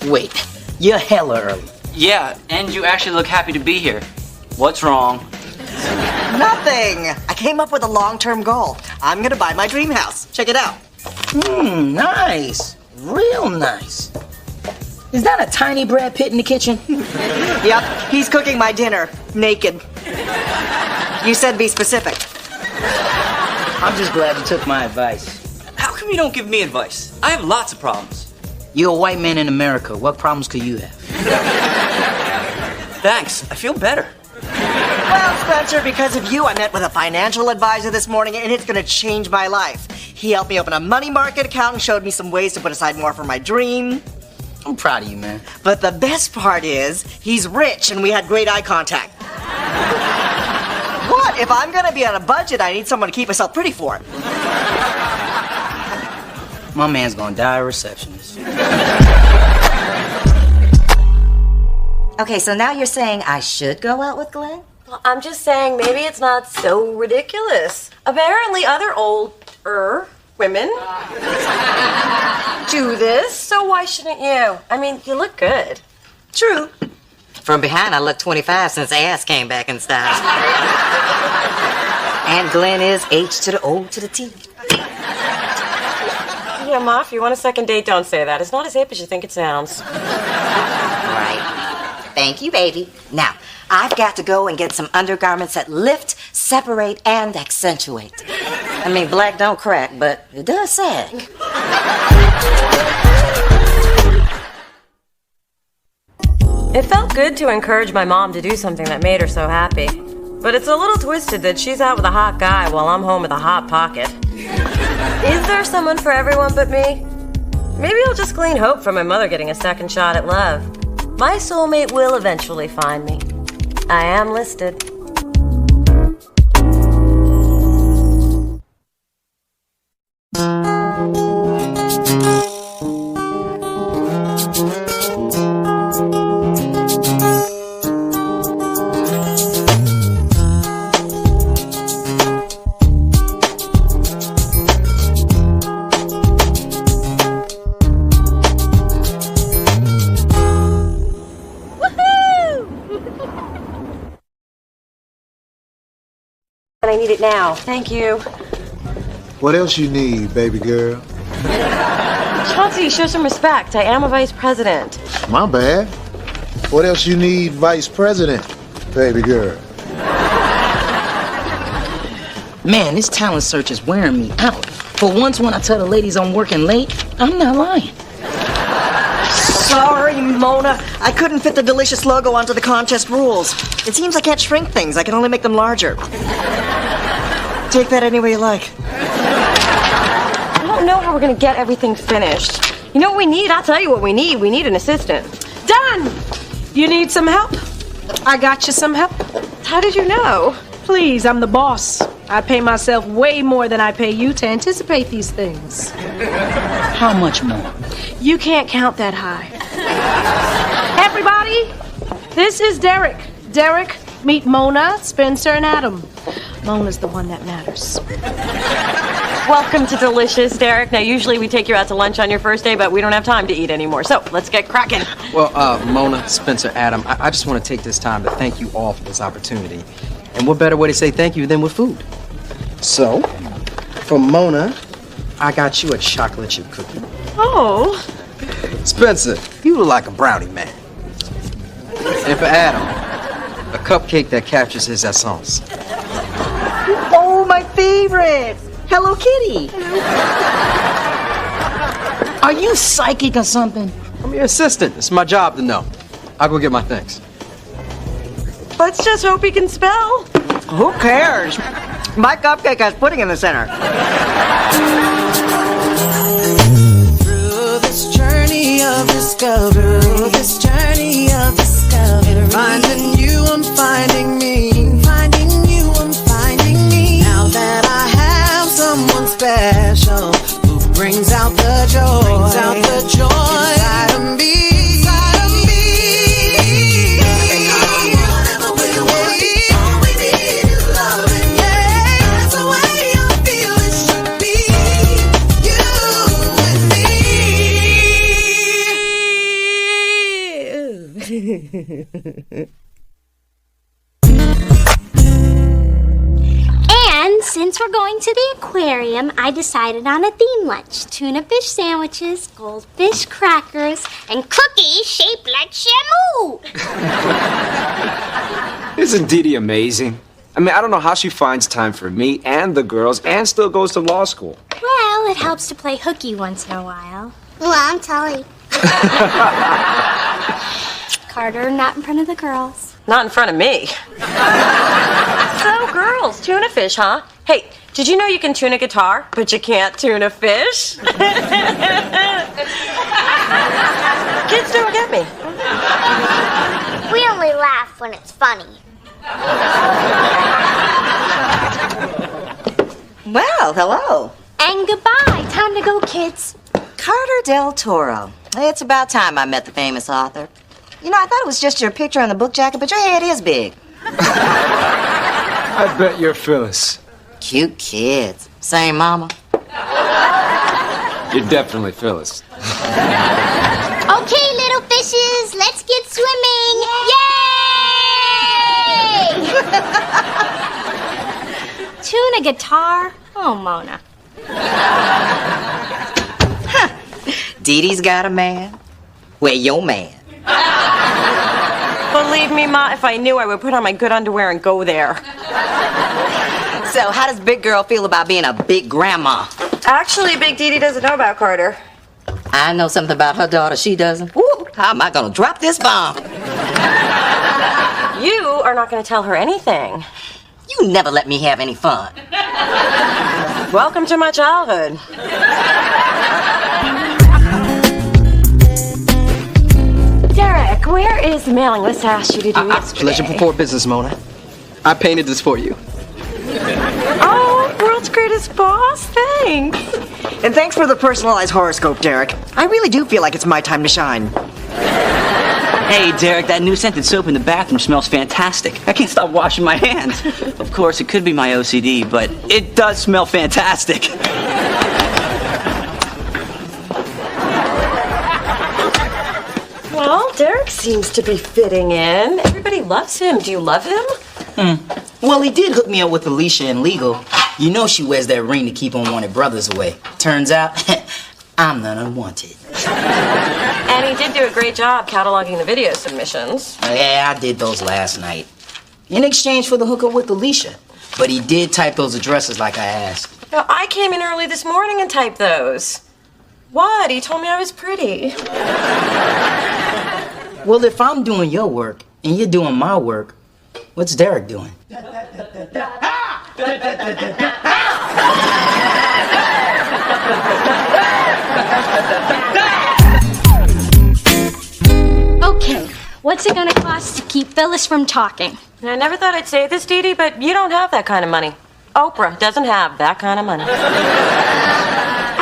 Wait, you're hella early. Yeah, and you actually look happy to be here. What's wrong? Nothing. I came up with a long-term goal. I'm gonna buy my dream house. Check it out. Nice. Real nice. Is that a tiny Brad Pitt in the kitchen? Yep, he's cooking my dinner, naked. You said be specific. I'm just glad you took my advice. How come you don't give me advice? I have lots of problems. You're a white man in America. What problems could you have? Thanks. I feel better. Well, Spencer, because of you, I met with a financial advisor this morning, and it's gonna change my life. He helped me open a money market account and showed me some ways to put aside more for my dream. I'm proud of you, man. But the best part is, he's rich and we had great eye contact. What? If I'm gonna be on a budget, I need someone to keep myself pretty for it. My man's gonna die a receptionist. Okay, so now you're saying I should go out with Glenn? Well, I'm just saying maybe it's not so ridiculous. Apparently other older women do this, so why shouldn't you? I mean, you look good. True. From behind, I look 25 since ass came back in style. And Glenn is H to the O to the T. Yeah, Ma, if you want a second date, don't say that. It's not as hip as you think it sounds. Right. Thank you, baby. Now, I've got to go and get some undergarments that lift, separate, and accentuate. I mean, black don't crack, but it does sag. It felt good to encourage my mom to do something that made her so happy. But it's a little twisted that she's out with a hot guy while I'm home with a hot pocket. Is there someone for everyone but me? Maybe I'll just glean hope from my mother getting a second shot at love. My soulmate will eventually find me. I am listed. I need it now. Thank you. What else you need, baby girl? Chauncey, show some respect. I am a vice president. My bad. What else you need, vice president, baby girl? Man, this talent search is wearing me out. For once, when I tell the ladies I'm working late, I'm not lying. Sorry, Mona. I couldn't fit the delicious logo onto the contest rules. It seems I can't shrink things. I can only make them larger. Take that any way you like. I don't know how we're gonna get everything finished. You know what we need? I'll tell you what we need. We need an assistant. Done! You need some help? I got you some help. How did you know? Please, I'm the boss. I pay myself way more than I pay you to anticipate these things. How much more? You can't count that high. Everybody, this is Derek. Derek, meet Mona, Spencer, and Adam. Mona's the one that matters. Welcome to Delicious, Derek. Now, usually we take you out to lunch on your first day, but we don't have time to eat anymore. So, let's get cracking. Well, Mona, Spencer, Adam, I just want to take this time to thank you all for this opportunity. And what better way to say thank you than with food? So, for Mona, I got you a chocolate chip cookie. Oh. Spencer, you look like a brownie man. And for Adam, a cupcake that captures his essence. Oh, my favorite! Hello Kitty! Are you psychic or something? I'm your assistant. It's my job to know. I'll go get my things. Let's just hope he can spell. Who cares? My cupcake has pudding in the center. Through this journey of discovery, finding you, I'm finding me. Finding you, I'm finding me. Now that I have someone special who brings out the joy, inside of me. And since we're going to the aquarium, I decided on a theme lunch. Tuna fish sandwiches, goldfish crackers, and cookies shaped like Shamu. Isn't Dee Dee amazing? I mean, I don't know how she finds time for me and the girls and still goes to law school. Well, it helps to play hooky once in a while. Well, I'm telling. Carter, not in front of the girls. Not in front of me. So, girls, tuna fish, huh? Hey, did you know you can tune a guitar, but you can't tune a fish? Kids don't get me. We only laugh when it's funny. Well, hello. And goodbye. Time to go, kids. Carter Del Toro. It's about time I met the famous author. You know, I thought it was just your picture on the book jacket, but your head is big. I bet you're Phyllis. Cute kids. Same mama. You're definitely Phyllis. Okay, little fishes, let's get swimming. Yay! Tune a guitar? Oh, Mona. Dee Dee's got a man. Well, your man. Believe me, Ma, if I knew, I would put on my good underwear and go there. So, how does Big Girl feel about being a big grandma? Actually, Big Dee Dee doesn't know about Carter. I know something about her daughter she doesn't. Woo, how am I gonna drop this bomb? You are not going to tell her anything. You never let me have any fun. Welcome to my childhood. Derek, where is the mailing list I asked you to do yesterday? Pleasure before business, Mona. I painted this for you. Oh, world's greatest boss, thanks. And thanks for the personalized horoscope, Derek. I really do feel like it's my time to shine. Hey, Derek, that new scented soap in the bathroom smells fantastic. I can't stop washing my hands. Of course, it could be my OCD, but it does smell fantastic. Well, Derek seems to be fitting in. Everybody loves him. Do you love him? Well, he did hook me up with Alicia in legal. You know she wears that ring to keep unwanted brothers away. Turns out, I'm the unwanted. And he did do a great job cataloging the video submissions. Yeah, I did those last night. In exchange for the hookup with Alicia. But he did type those addresses like I asked. Now, I came in early this morning and typed those. What? He told me I was pretty. Well, if I'm doing your work and you're doing my work, what's Derek doing? Okay, what's it gonna cost to keep Phyllis from talking? I never thought I'd say this, Dee Dee, but you don't have that kind of money. Oprah doesn't have that kind of money.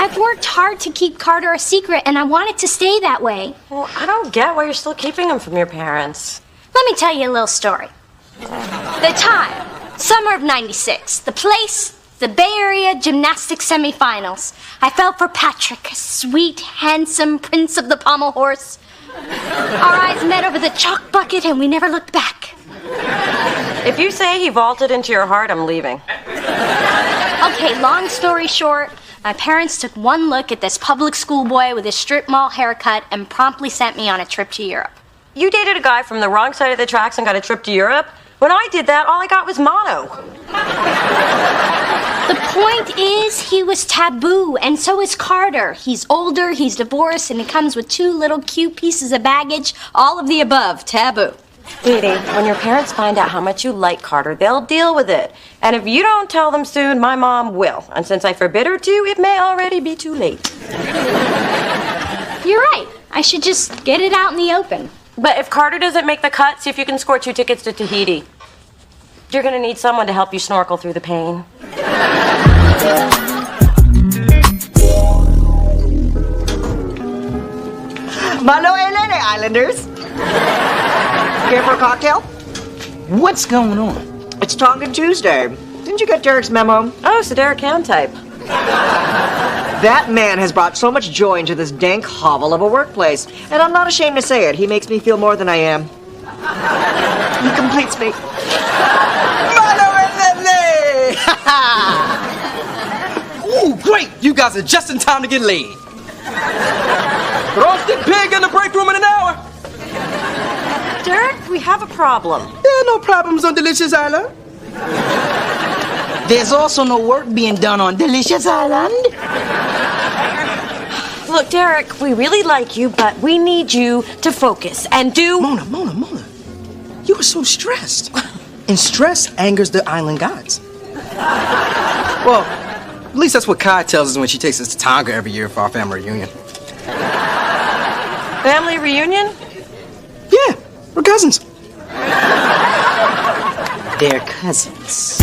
I've worked hard to keep Carter a secret, and I want it to stay that way. Well, I don't get why you're still keeping him from your parents. Let me tell you a little story. The time, summer of '96. The place, the Bay Area Gymnastics semifinals. I fell for Patrick, a sweet, handsome prince of the pommel horse. Our eyes met over the chalk bucket, and we never looked back. If you say he vaulted into your heart, I'm leaving. Okay, long story short, my parents took one look at this public school boy with his strip mall haircut and promptly sent me on a trip to Europe. You dated a guy from the wrong side of the tracks and got a trip to Europe? When I did that, all I got was mono. The point is, he was taboo, and so is Carter. He's older, he's divorced, and he comes with 2 little cute pieces of baggage. All of the above, taboo. Dee Dee, when your parents find out how much you like Carter, they'll deal with it. And if you don't tell them soon, my mom will. And since I forbid her to, it may already be too late. You're right. I should just get it out in the open. But if Carter doesn't make the cut, see if you can score 2 tickets to Tahiti. You're gonna need someone to help you snorkel through the pain. Maloelele Islanders. Here for a cocktail? What's going on? It's Tonkin Tuesday. Didn't you get Derek's memo? Oh, so Derek can type. That man has brought so much joy into this dank hovel of a workplace. And I'm not ashamed to say it. He makes me feel more than I am. He completes me. Ooh, great! You guys are just in time to get laid. Roasted pig in the break room in an hour. Derek, we have a problem. There are no problems on Delicious Island. There's also no work being done on Delicious Island. Look, Derek, we really like you, but we need you to focus and do... Mona. You are so stressed. And stress angers the island gods. Well, at least that's what Kai tells us when she takes us to Tonga every year for our family reunion. Family reunion? Yeah, we're cousins. They're cousins.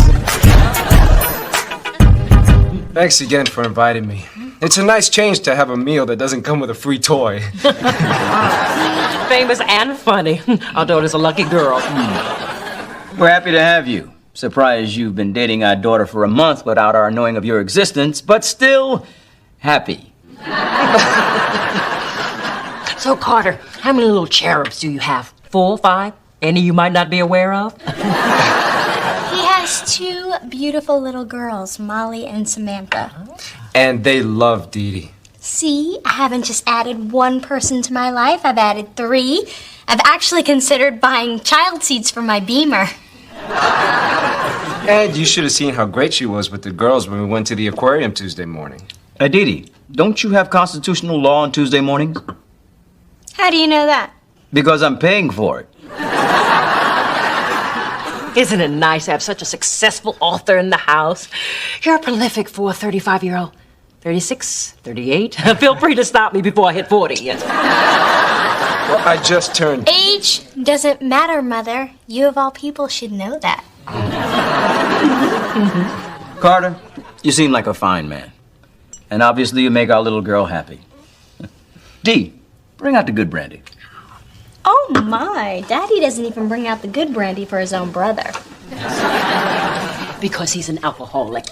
Thanks again for inviting me. It's a nice change to have a meal that doesn't come with a free toy. Famous and funny. Our daughter's a lucky girl. We're happy to have you. Surprised you've been dating our daughter for a month without our knowing of your existence, but still happy. So, Carter, how many little cherubs do you have? 4, 5? Any you might not be aware of? He has 2 beautiful little girls, Molly and Samantha. And they love Dee Dee. See, I haven't just added 1 person to my life, I've added 3. I've actually considered buying child seats for my Beamer. And you should have seen how great she was with the girls when we went to the aquarium Tuesday morning. Dee Dee, don't you have constitutional law on Tuesday mornings? How do you know that? Because I'm paying for it. Isn't it nice to have such a successful author in the house? You're a prolific 35-year-old. 36, 38. Feel free to stop me before I hit 40. Yes. Well, I just turned... Age doesn't matter, Mother. You of all people should know that. Carter, you seem like a fine man. And obviously you make our little girl happy. Dee, bring out the good brandy. Oh my, Daddy doesn't even bring out the good brandy for his own brother. Because he's an alcoholic.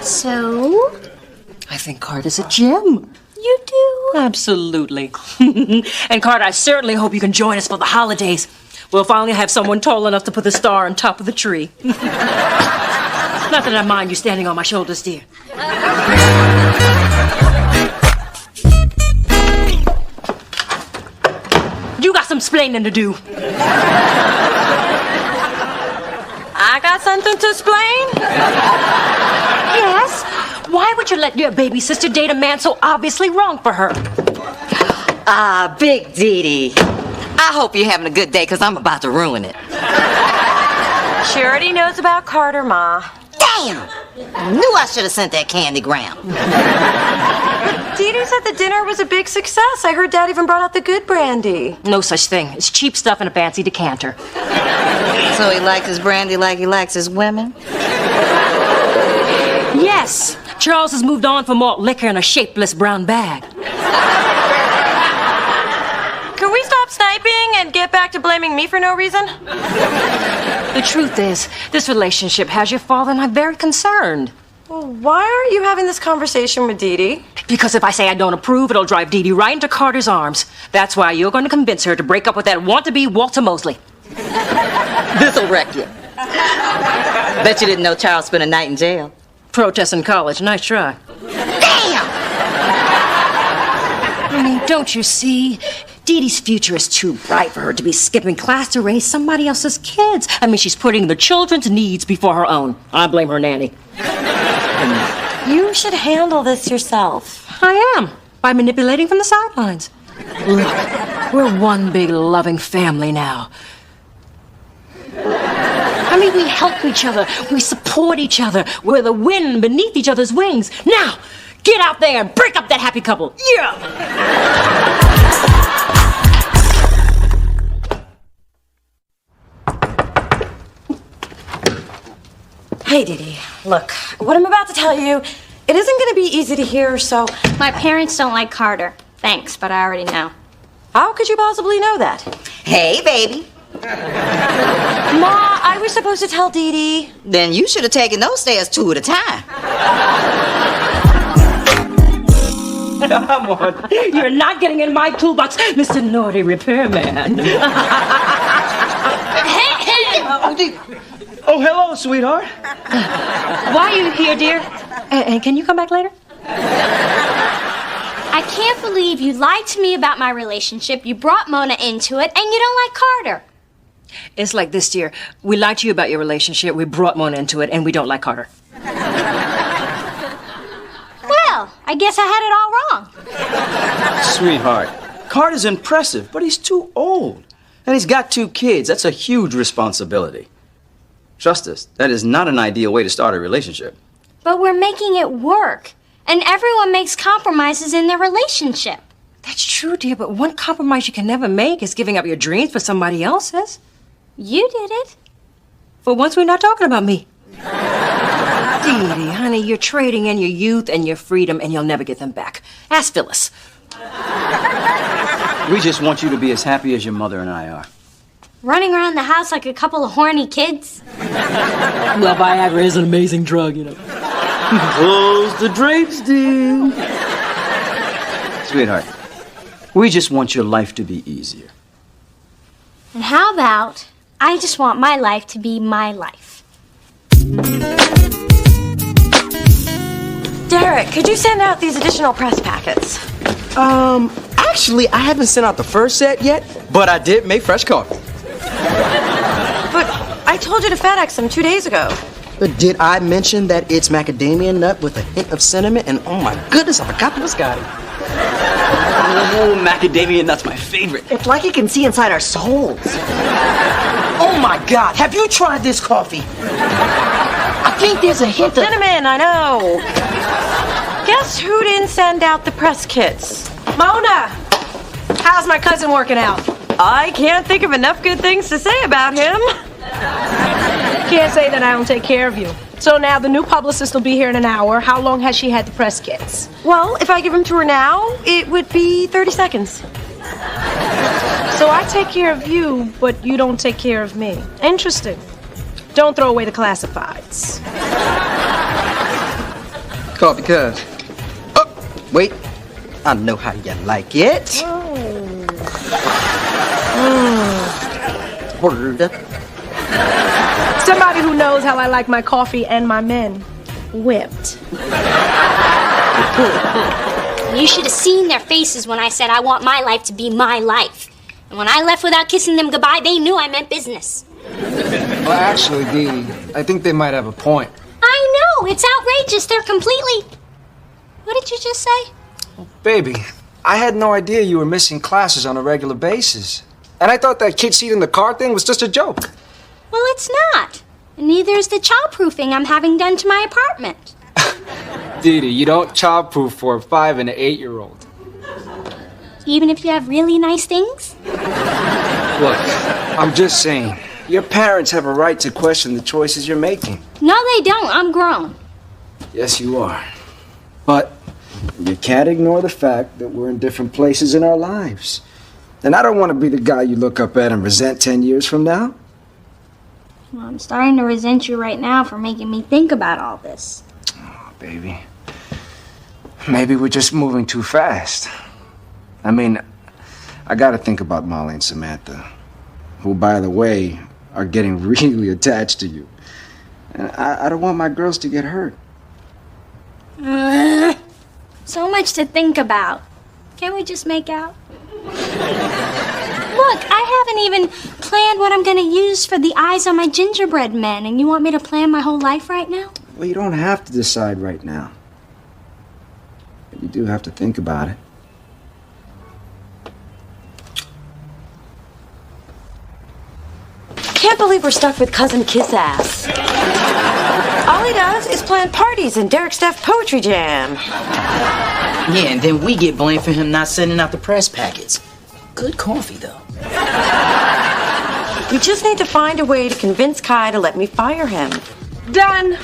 So? I think Carter's a gem. You do? Absolutely. And Carter, I certainly hope you can join us for the holidays. We'll finally have someone tall enough to put the star on top of the tree. Not that I mind you standing on my shoulders, dear. You got some splaining to do. I got something to explain? Yes? Why would you let your baby sister date a man so obviously wrong for her? Ah, Big Dee Dee. I hope you're having a good day, because I'm about to ruin it. She already knows about Carter, Ma. Damn! I knew I should have sent that candygram. Dee Dee said the dinner was a big success. I heard Dad even brought out the good brandy. No such thing. It's cheap stuff in a fancy decanter. So he likes his brandy like he likes his women? Yes. Charles has moved on for malt liquor in a shapeless brown bag. Can we stop sniping and get back to blaming me for no reason? The truth is, this relationship has your father and I very concerned. Well, why aren't you having this conversation with Dee Dee? Because if I say I don't approve, it'll drive Dee Dee right into Carter's arms. That's why you're going to convince her to break up with that want-to-be Walter Mosley. This'll wreck you. Bet you didn't know Charles spent a night in jail. Protest in college. Nice try. Damn! I mean, don't you see? Dee Dee's future is too bright for her to be skipping class to raise somebody else's kids. I mean, she's putting the children's needs before her own. I blame her nanny. You should handle this yourself. I am, by manipulating from the sidelines. Look, we're one big loving family now. I mean, we help each other. We support each other. We're the wind beneath each other's wings. Now, get out there and break up that happy couple. Yeah! Hey, Dee Dee, look, what I'm about to tell you, it isn't going to be easy to hear, so... My parents don't like Carter. Thanks, but I already know. How could you possibly know that? Hey, baby. Ma, I was supposed to tell Dee Dee. Then you should have taken those stairs 2 at a time. Come on. You're not getting in my toolbox, Mr. Naughty Repairman. Oh, hello, sweetheart. Why are you here, dear? And can you come back later? I can't believe you lied to me about my relationship, you brought Mona into it, and you don't like Carter. It's like this, dear. We lied to you about your relationship, we brought Mona into it, and we don't like Carter. Well, I guess I had it all wrong. Sweetheart, Carter's impressive, but he's too old. And he's got 2 kids. That's a huge responsibility. Trust us, that is not an ideal way to start a relationship. But we're making it work. And everyone makes compromises in their relationship. That's true, dear, but one compromise you can never make is giving up your dreams for somebody else's. You did it. For once, we're not talking about me. Dee Dee, honey, you're trading in your youth and your freedom, and you'll never get them back. Ask Phyllis. We just want you to be as happy as your mother and I are. Running around the house like a couple of horny kids. Well, Viagra is an amazing drug, you know. Close the drapes, dear. Sweetheart, we just want your life to be easier. And how about I just want my life to be my life? Derek, could you send out these additional press packets? Actually, I haven't sent out the first set yet, but I did make fresh coffee. But I told you to FedEx them 2 days ago. But did I mention that it's macadamia nut with a hint of cinnamon? And oh my goodness, I forgot the biscotti. Oh, macadamia nut's my favorite. It's like you can see inside our souls. Oh my God, have you tried this coffee? I think there's a hint of cinnamon, I know. Guess who didn't send out the press kits? Mona, how's my cousin working out? I can't think of enough good things to say about him. Can't say that I don't take care of you. So now the new publicist will be here in an hour. How long has she had the press kits? Well, if I give them to her now, it would be 30 seconds. So I take care of you, but you don't take care of me. Interesting. Don't throw away the classifieds. Coffee, cuz. Oh, wait. I know how you like it. Word. Somebody who knows how I like my coffee and my men. Whipped. You should have seen their faces when I said I want my life to be my life. And when I left without kissing them goodbye, they knew I meant business. Well, actually, Dee, I think they might have a point. I know! It's outrageous. They're completely... What did you just say? Baby, I had no idea you were missing classes on a regular basis. And I thought that kid seat in the car thing was just a joke. Well, it's not. And neither is the childproofing I'm having done to my apartment. Dee Dee, you don't childproof for a 5 and an 8-year-old. Even if you have really nice things? Look, I'm just saying, your parents have a right to question the choices you're making. No, they don't. I'm grown. Yes, you are. But you can't ignore the fact that we're in different places in our lives. And I don't want to be the guy you look up at and resent 10 years from now. Well, I'm starting to resent you right now for making me think about all this. Oh, baby. Maybe we're just moving too fast. I mean, I gotta think about Molly and Samantha, who, by the way, are getting really attached to you. And I don't want my girls to get hurt. So much to think about. Can't we just make out? Look, I haven't even planned what I'm gonna use for the eyes on my gingerbread men, and you want me to plan my whole life right now? Well, you don't have to decide right now. But you do have to think about it. Can't believe we're stuck with Cousin Kiss Ass. All he does is plan parties and Derek Steph Poetry Jam. Yeah, and then we get blamed for him not sending out the press packets. Good coffee, though. We just need to find a way to convince Kai to let me fire him. Done.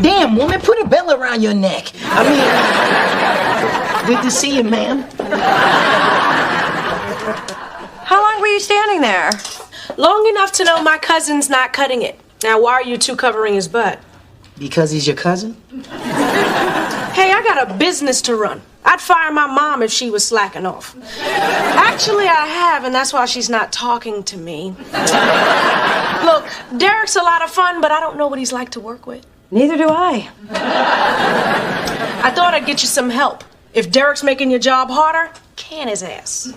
Damn, woman, put a bell around your neck. I mean, good to see you, ma'am. How long were you standing there? Long enough to know my cousin's not cutting it. Now, why are you two covering his butt? Because he's your cousin? Hey, Hey, I got a business to run. I'd fire my mom if she was slacking off. Actually, I have, and that's why she's not talking to me. Look, Derek's a lot of fun, but I don't know what he's like to work with. Neither do I. I thought I'd get you some help. If Derek's making your job harder, can his ass.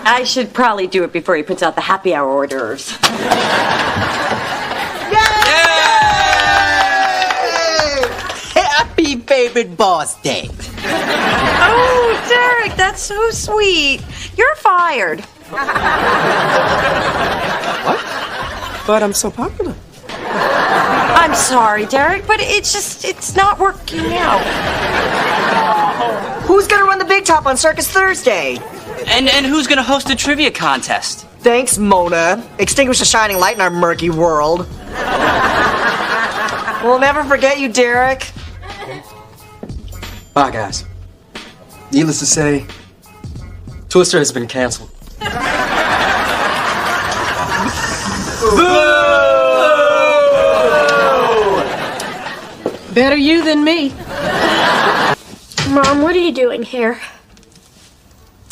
I should probably do it before he puts out the happy hour orders. Happy favorite boss day. Oh, Derek, that's so sweet. You're fired. What? But I'm so popular. I'm sorry, Derek, but it's not working out. Who's gonna run the big top on Circus Thursday? And who's gonna host a trivia contest? Thanks, Mona. Extinguish the shining light in our murky world. We'll never forget you, Derek. Bye, guys. Needless to say, Twister has been canceled. Better you than me. Mom, what are you doing here?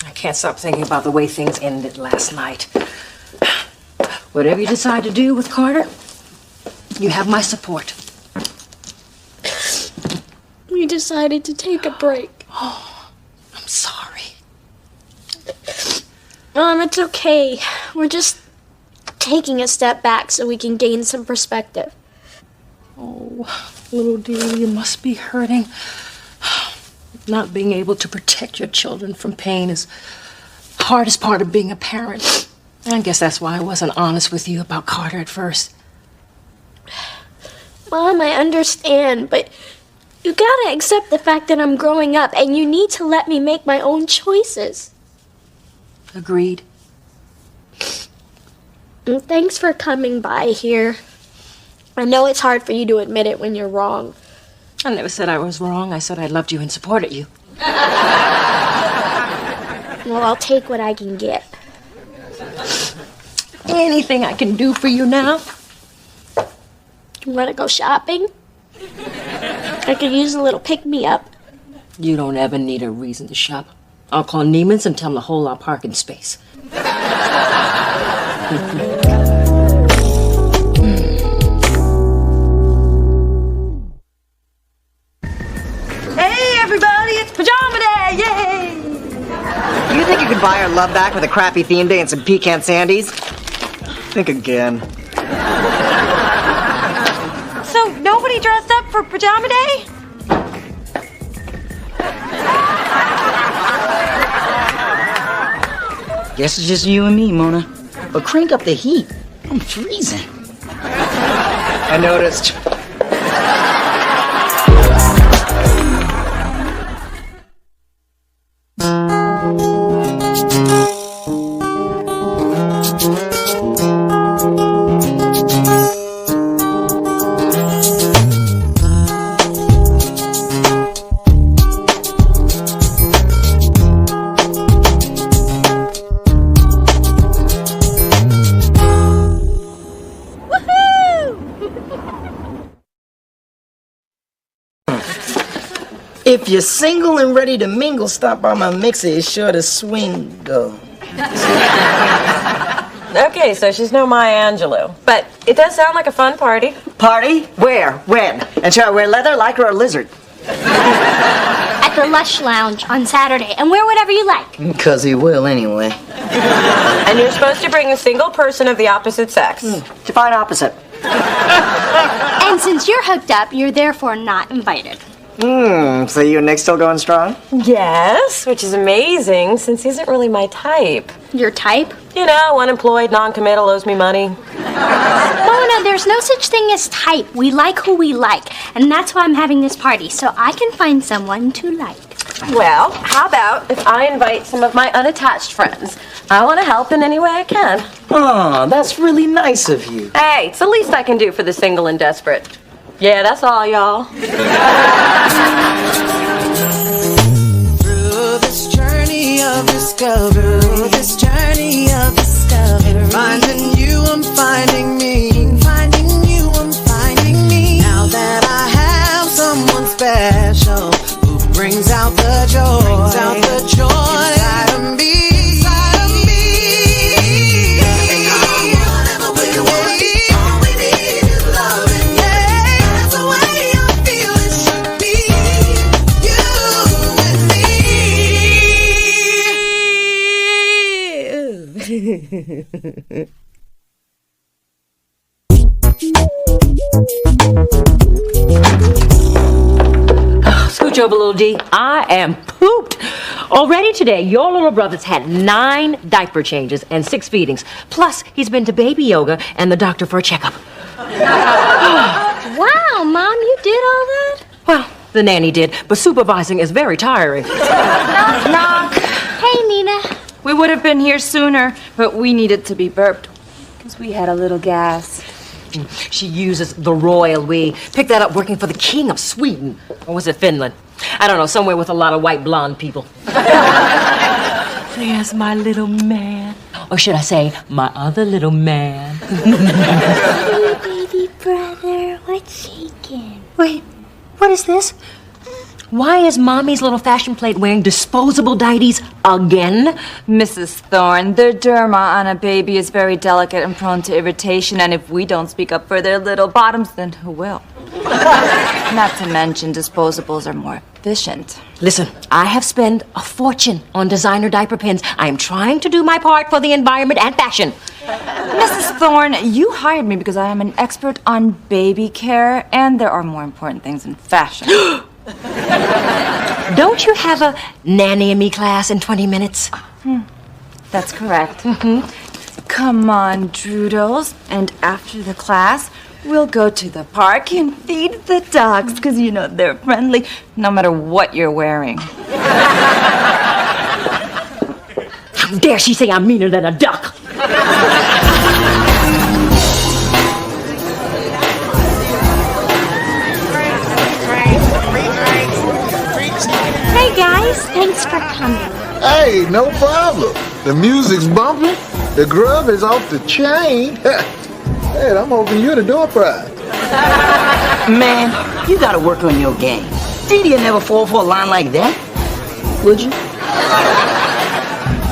I can't stop thinking about the way things ended last night. Whatever you decide to do with Carter, you have my support. We decided to take a break. Oh, I'm sorry. Mom, it's okay. We're just taking a step back so we can gain some perspective. Oh, little dear, you must be hurting. Not being able to protect your children from pain is the hardest part of being a parent. I guess that's why I wasn't honest with you about Carter at first. Mom, I understand, but you gotta accept the fact that I'm growing up and you need to let me make my own choices. Agreed. And thanks for coming by here. I know it's hard for you to admit it when you're wrong. I never said I was wrong. I said I loved you and supported you. Well, I'll take what I can get. Anything I can do for you now? You wanna go shopping? I could use a little pick-me-up. You don't ever need a reason to shop. I'll call Neiman's and tell them to hold our parking space. Hey, everybody, it's Pajama Day! Yay! You think you could buy our love back with a crappy theme day and some pecan sandies? Think again. So, nobody dressed up for Pajama Day? Guess it's just you and me, Mona. But crank up the heat. I'm freezing. I noticed. If you're single and ready to mingle, stop by my mixer. It's sure to swing, though. Okay, so she's no Maya Angelou. But it does sound like a fun party. Party? Where? When? And shall I wear leather, lycra, or lizard? At the Lush Lounge on Saturday, and wear whatever you like. Because he will, anyway. And you're supposed to bring a single person of the opposite sex. Define opposite. And since you're hooked up, you're therefore not invited. So you and Nick still going strong? Yes, which is amazing since he isn't really my type. Your type? You know, unemployed, non-committal, owes me money. Mona, there's no such thing as type. We like who we like, and that's why I'm having this party, so I can find someone to like. Well, how about if I invite some of my unattached friends? I want to help in any way I can. Oh, that's really nice of you. Hey, it's the least I can do for the single and desperate. Yeah, that's all, y'all. Through this journey of discovery, finding you, I'm finding me. Finding you, I'm finding me. Now that I have someone Scooch over, little D. I am pooped. Already today, your little brother's had 9 diaper changes and 6 feedings. Plus, he's been to baby yoga and the doctor for a checkup. Wow, Mom, you did all that? Well, the nanny did, but supervising is very tiring. Knock, knock. Hey, Nina. We would have been here sooner, but we needed to be burped because we had a little gas. She uses the royal we. Picked that up working for the King of Sweden. Or was it Finland? I don't know, somewhere with a lot of white blonde people. There's my little man. Or should I say, my other little man. Hey, baby brother, what's shaking? Wait, what is this? Why is Mommy's little fashion plate wearing disposable deities again? Mrs. Thorne, the derma on a baby is very delicate and prone to irritation, and if we don't speak up for their little bottoms, then who will? Not to mention, disposables are more efficient. Listen, I have spent a fortune on designer diaper pins. I am trying to do my part for the environment and fashion. Mrs. Thorne, you hired me because I am an expert on baby care, and there are more important things in fashion. Don't you have a nanny and me class in 20 minutes? That's correct. Come on, Droodles. And after the class, we'll go to the park and feed the dogs, because you know they're friendly, no matter what you're wearing. How dare she say I'm meaner than a duck? Hey, guys. Thanks for coming. Hey, no problem. The music's bumping. The grub is off the chain. Hey, I'm hoping you're the door prize. Man, you gotta work on your game. Didi never fall for a line like that. Would you?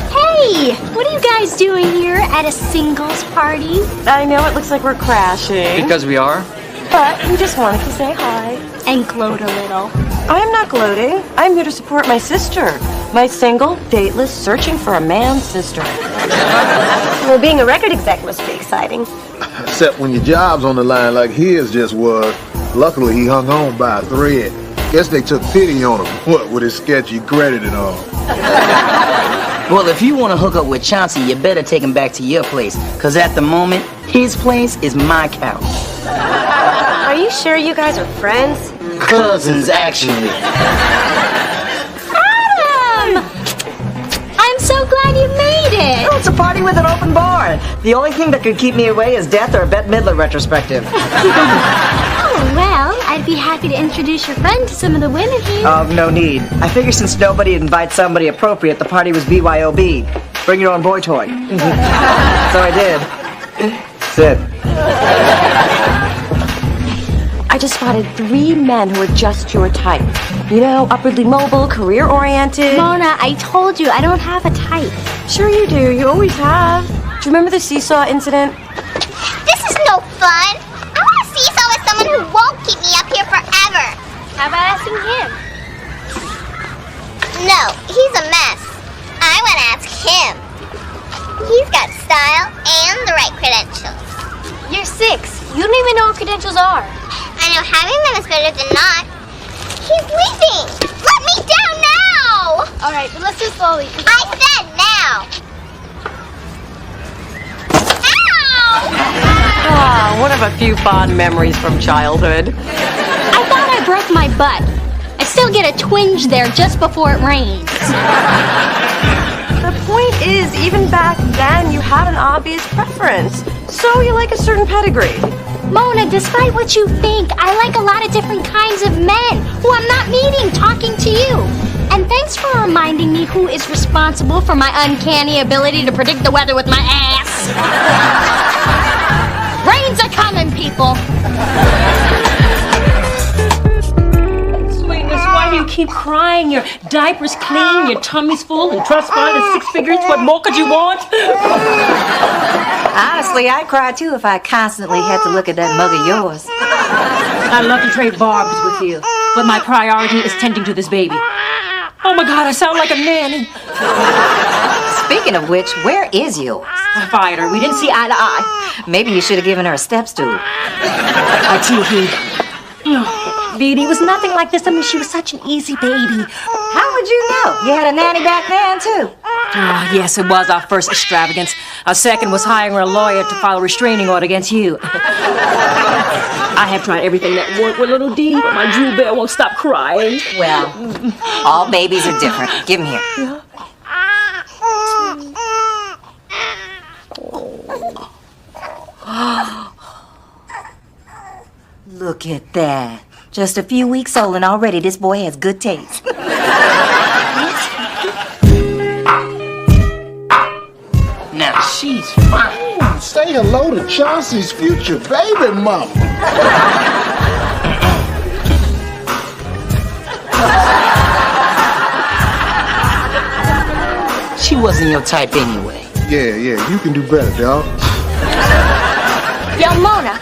Hey, what are you guys doing here at a singles party? I know it looks like we're crashing. Because we are? But we just wanted to say hi. And gloat a little. I'm not gloating. I'm here to support my sister. My single, dateless, searching for a man sister. Well, being a record exec must be exciting. Except when your job's on the line like his just was. Luckily, he hung on by a thread. Guess they took pity on him, what, with his sketchy credit and all. Well, if you want to hook up with Chauncey, you better take him back to your place. Because at the moment, his place is my couch. Are you sure you guys are friends? Cousins, actually. Adam! I'm so glad you made it. Oh, it's a party with an open bar. The only thing that could keep me away is death or a Bette Midler retrospective. Oh, well, I'd be happy to introduce your friend to some of the women here. Oh, no need. I figure since nobody invites somebody appropriate, the party was BYOB. Bring your own boy toy. So I did. Sit. I just spotted 3 men who are just your type. You know, upwardly mobile, career-oriented. Mona, I told you, I don't have a type. Sure you do. You always have. Do you remember the seesaw incident? This is no fun. I want to seesaw with someone who won't keep me up here forever. How about asking him? No, he's a mess. I want to ask him. He's got style and the right credentials. You're 6. You don't even know what credentials are. I know having them is better than not. He's leaving. Let me down now. All right, but let's do slowly. I said now. Ah, one of a few fond memories from childhood. I thought I broke my butt. I still get a twinge there just before it rains. The point is, even back then, you had an obvious preference. So you like a certain pedigree. Mona, despite what you think, I like a lot of different kinds of men who I'm not meeting talking to you. And thanks for reminding me who is responsible for my uncanny ability to predict the weather with my ass. Rains are coming, people. Sweetness, why do you keep crying? Your diaper's clean, your tummy's full, and trust fund is 6 figures. What more could you want? Honestly, I'd cry too if I constantly had to look at that mug of yours. I'd love to trade barbs with you, but my priority is tending to this baby. Oh my God, I sound like a nanny. Speaking of which, where is yours? I fired her. We didn't see eye to eye. Maybe you should have given her a step stool. I tell you, Dee Dee was nothing like this. I mean, she was such an easy baby. How would you know? You had a nanny back then, too. Oh, yes, it was our first extravagance. Our second was hiring a lawyer to file a restraining order against you. I have tried everything that worked with little Dee, but my Drew Bear won't stop crying. Well, all babies are different. Give him here. Look at that. Just a few weeks old and already this boy has good taste. Now she's fine. Say hello to Chauncey's future baby mama. She wasn't your type anyway. Yeah, you can do better, dog. Yo, Mona,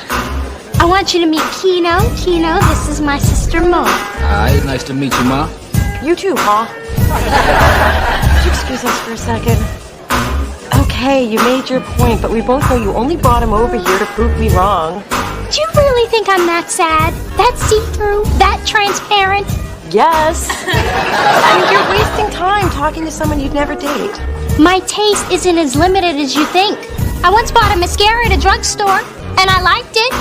I want you to meet Keno. Keno, this is my sister Mona. Hi, nice to meet you, Ma. You too, Pa. Would you excuse us for a second? Okay, you made your point, but we both know you only brought him over here to prove me wrong. Do you really think I'm that sad? That see-through? That transparent? Yes. I mean, you're wasting time talking to someone you'd never date. My taste isn't as limited as you think. I once bought a mascara at a drugstore, and I liked it.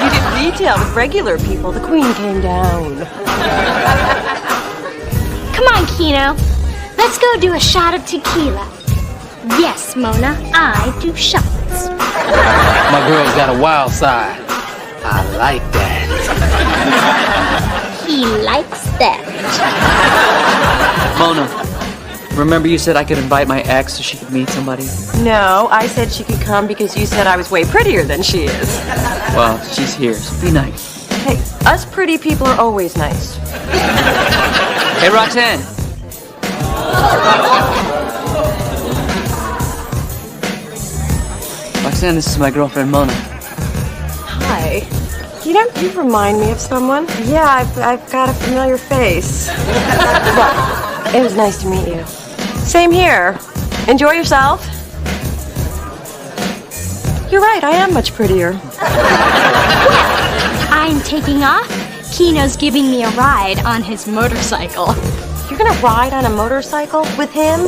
You did retail with regular people. The queen came down. Come on, Keno. Let's go do a shot of tequila. Yes, Mona, I do shots. My girl's got a wild side. I like that. He likes that. Mona, remember you said I could invite my ex so she could meet somebody? No, I said she could come because you said I was way prettier than she is. Well, she's here, so be nice. Hey, us pretty people are always nice. Hey, Roxanne. Roxanne, this is my girlfriend, Mona. Hi. You remind me of someone. Yeah, I've got a familiar face. Well, it was nice to meet you. Same here. Enjoy yourself. You're right, I am much prettier. I'm taking off. Keno's giving me a ride on his motorcycle. You're gonna ride on a motorcycle with him?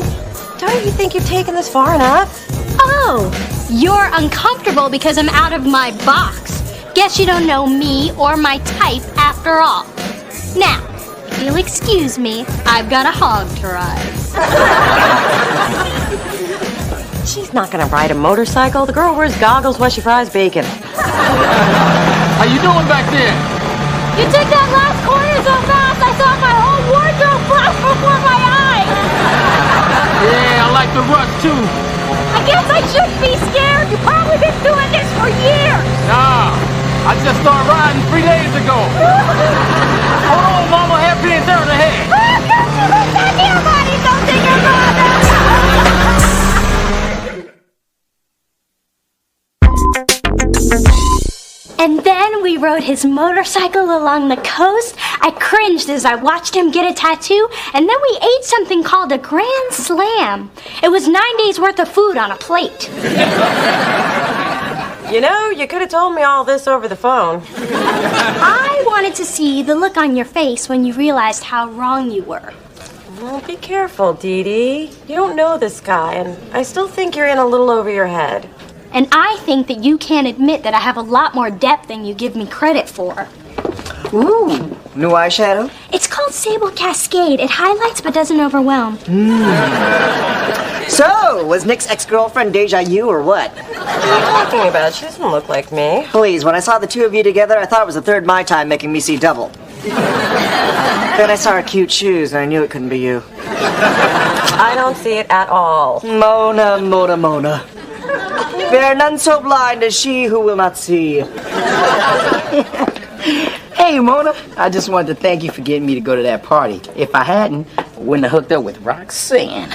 Don't you think you've taken this far enough? Oh, you're uncomfortable because I'm out of my box. Guess you don't know me or my type after all. Now, if you'll excuse me, I've got a hog to ride. She's not gonna ride a motorcycle. The girl wears goggles while she fries bacon. How you doing back there? You took that last corner so fast, I saw my whole wardrobe flash before my eyes. Yeah, I like the rush too. I guess I shouldn't be scared. You've probably been doing this for years. Nah, I just started riding 3 days ago. Hold on, Mama, happy and turn ahead. Don't take your father. And then we rode his motorcycle along the coast. I cringed as I watched him get a tattoo, and then we ate something called a Grand Slam. It was 9 days worth of food on a plate. You know, you could have told me all this over the phone. I wanted to see the look on your face when you realized how wrong you were. Well, be careful, Dee Dee. You don't know this guy, and I still think you're in a little over your head. And I think that you can't admit that I have a lot more depth than you give me credit for. Ooh, new eyeshadow? It's called Sable Cascade. It highlights but doesn't overwhelm. So, was Nick's ex-girlfriend Deja you or what? What are you talking about? She doesn't look like me. Please, when I saw the two of you together, I thought it was the third my time making me see double. Then I saw her cute shoes, and I knew it couldn't be you. I don't see it at all. Mona, Mona, Mona. There are none so blind as she who will not see. Hey, Mona, I just wanted to thank you for getting me to go to that party. If I hadn't, I wouldn't have hooked up with Roxanne.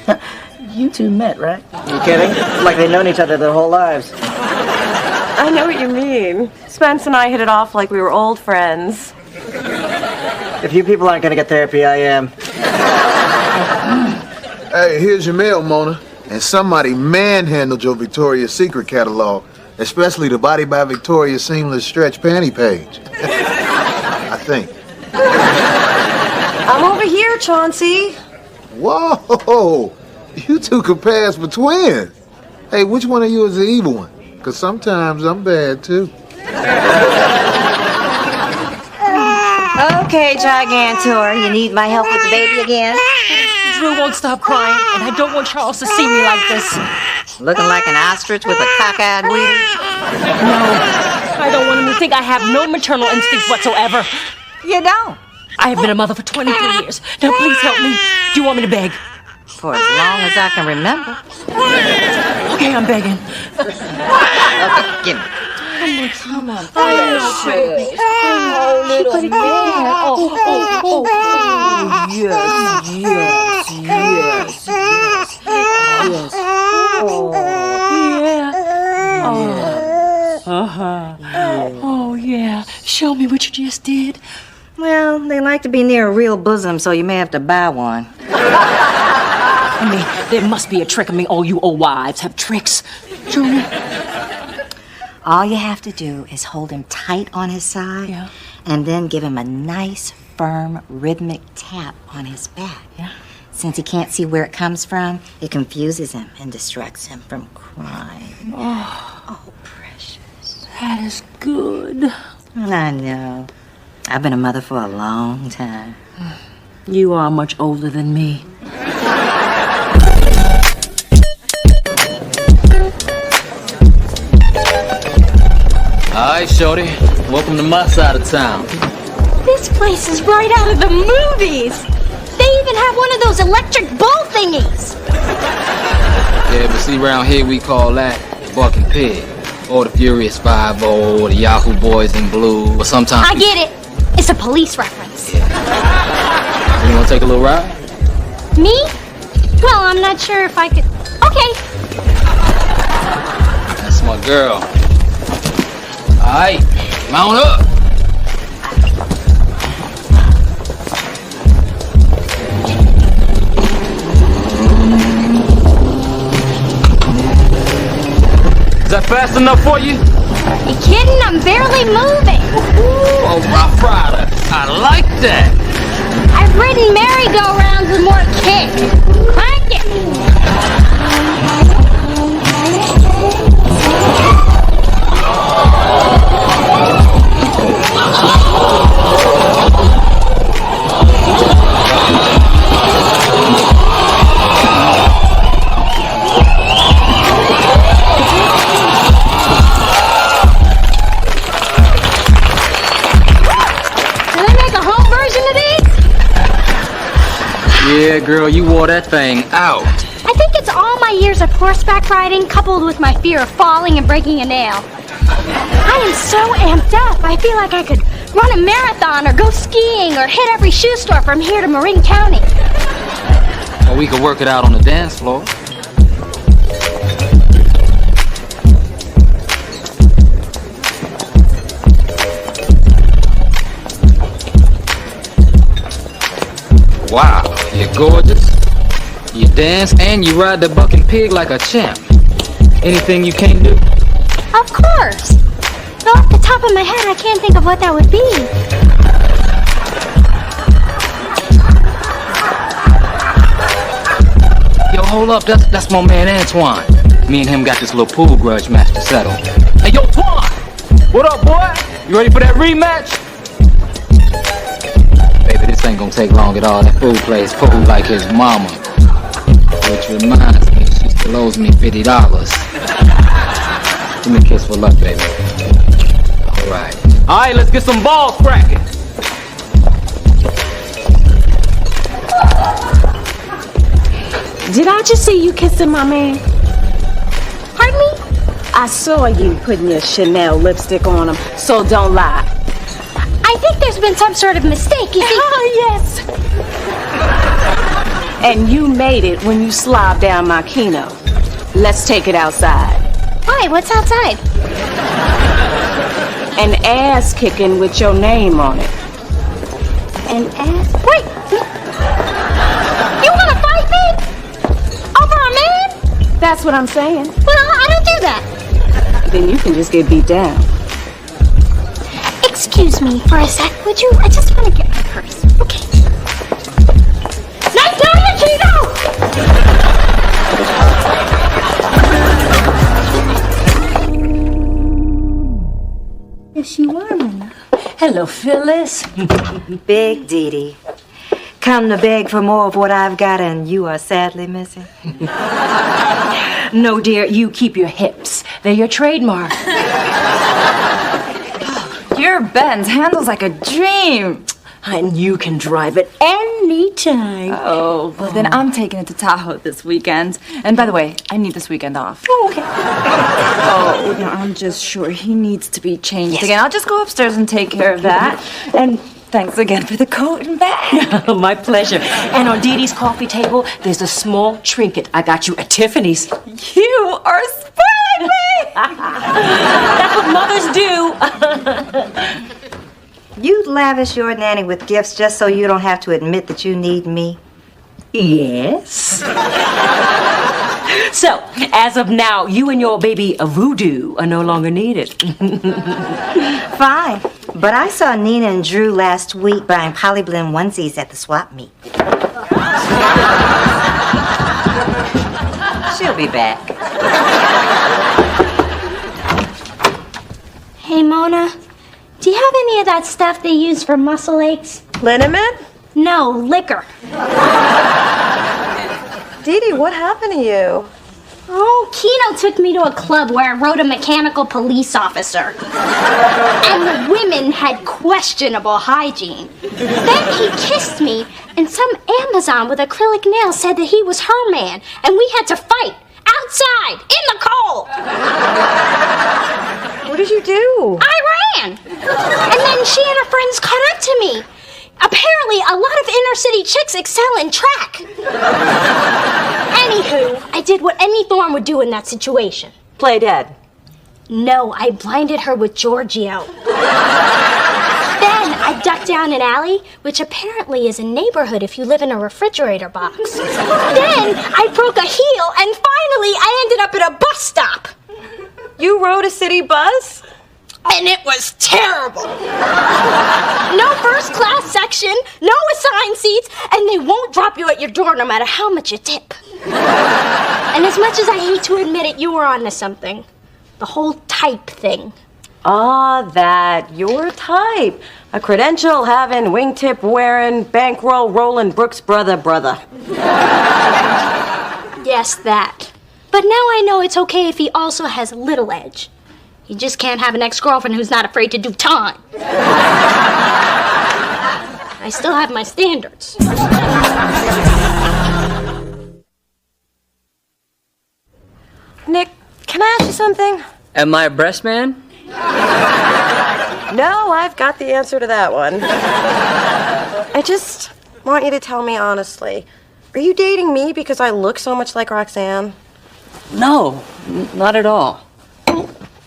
You two met, right? You kidding? Like they've known each other their whole lives. I know what you mean. Spence and I hit it off like we were old friends. If you people aren't going to get therapy, I am. Hey, here's your mail, Mona. And somebody manhandled your Victoria's Secret catalog, especially the Body by Victoria seamless stretch panty page. I think. I'm over here, Chauncey. Whoa! You two could pass for twins. Hey, which one of you is the evil one? Because sometimes I'm bad, too. Okay, Gigantor, you need my help with the baby again? Drew won't stop crying, and I don't want Charles to see me like this. Looking like an ostrich with a cockeyed wiener? No, I don't want him to think I have no maternal instincts whatsoever. You don't? I have been a mother for 23 years. Now please help me. Do you want me to beg? For as long as I can remember. Okay, I'm begging. Okay, give me. Come on. Oh, little man. Oh, yes. Oh, yeah. Show me what you just did. Well, they like to be near a real bosom, so you may have to buy one. I mean, there must be a trick. I mean, all you old wives have tricks. Show me. All you have to do is hold him tight on his side, and then give him a nice, firm, rhythmic tap on his back. Yeah. Since he can't see where it comes from, it confuses him and distracts him from crying. Oh, precious. that is good. I know. I've been a mother for a long time. You are much older than me. All right, shorty. Welcome to my side of town. This place is right out of the movies. They even have one of those electric bull thingies. Yeah, but see, around here we call that Buck and Pig. Or the Furious 5-0, or the Yahoo Boys in Blue, or sometimes... I get it. It's a police reference. You wanna take a little ride? Me? Well, I'm not sure if I could... Okay. That's my girl. Alright, mount up. Is that fast enough for you? You kidding? I'm barely moving. Oh, Rough Rider. I like that. I've ridden merry-go-rounds with more kick. Crank it. Yeah, girl, you wore that thing out. I think it's all my years of horseback riding coupled with my fear of falling and breaking a nail. I am so amped up, I feel like I could run a marathon or go skiing or hit every shoe store from here to Marin County. Well, we could work it out on the dance floor. Wow, you're gorgeous. You dance and you ride the Buck and Pig like a champ. Anything you can't do? Of course. Though off the top of my head, I can't think of what that would be. Yo, hold up, that's my man Antoine. Me and him got this little pool grudge match to settle. Hey, yo, Twan! What up, boy? You ready for that rematch? Baby, this ain't gonna take long at all. That fool plays pool like his mama. Which reminds me, she still owes me $50. Give me a kiss for luck, baby. Alright. Alright, let's get some balls cracking. Did I just see you kissing my man? Pardon me? I saw you putting your Chanel lipstick on him, so don't lie. I think there's been some sort of mistake. You see? Oh, yes. And you made it when you slobbed down my Kino. Let's take it outside. Why? What's outside? An ass kicking with your name on it. An ass? Wait! You want to fight me? Over a man? That's what I'm saying. Well, I don't do that. Then you can just get beat down. Excuse me for a sec, would you? I just want to get my purse. Okay. Nice knowing you, Chino! Yes, you are, Mona. Hello, Phyllis. Big Dee Dee. Come to beg for more of what I've got and you are sadly missing? No, dear, you keep your hips. They're your trademark. Your Benz handles like a dream. And you can drive it anytime. Oh, well, then I'm taking it to Tahoe this weekend. And by the way, I need this weekend off. Oh, okay. Oh, no, I'm just sure he needs to be changed again. I'll just go upstairs and take care of that. And thanks again for the coat and bag. My pleasure. And on Dee Dee's coffee table, there's a small trinket I got you at Tiffany's. You are spoiling me! That's what mothers do. You'd lavish your nanny with gifts just so you don't have to admit that you need me? Yes. So, as of now, you and your baby Voodoo are no longer needed. Fine. But I saw Nina and Drew last week buying polyblend onesies at the swap meet. She'll be back. Hey, Mona, do you have any of that stuff they use for muscle aches? Liniment? No, liquor. Dee Dee, what happened to you? Oh, Kino took me to a club where I rode a mechanical police officer. And the women had questionable hygiene. Then he kissed me, and some Amazon with acrylic nails said that he was her man, and we had to fight outside in the cold. What did you do? I ran. And then she and her friends caught up to me. Apparently, a lot of inner city chicks excel in track. Anywho, I did what any Thorn would do in that situation. Play dead. No, I blinded her with Giorgio. Then I ducked down an alley, which apparently is a neighborhood if you live in a refrigerator box. Then I broke a heel, and finally I ended up at a bus stop. You rode a city bus? And it was terrible. No first class section, no assigned seats, and they won't drop you at your door no matter how much you tip. And as much as I hate to admit it, you were onto something. The whole type thing. Ah, that. Your type. A credential having, wingtip wearing, bankroll rolling Brooks brother. Yes, that. But now I know it's okay if he also has little edge. You just can't have an ex-girlfriend who's not afraid to do time. I still have my standards. Nick, can I ask you something? Am I a breast man? No, I've got the answer to that one. I just want you to tell me honestly. Are you dating me because I look so much like Roxanne? No, not at all.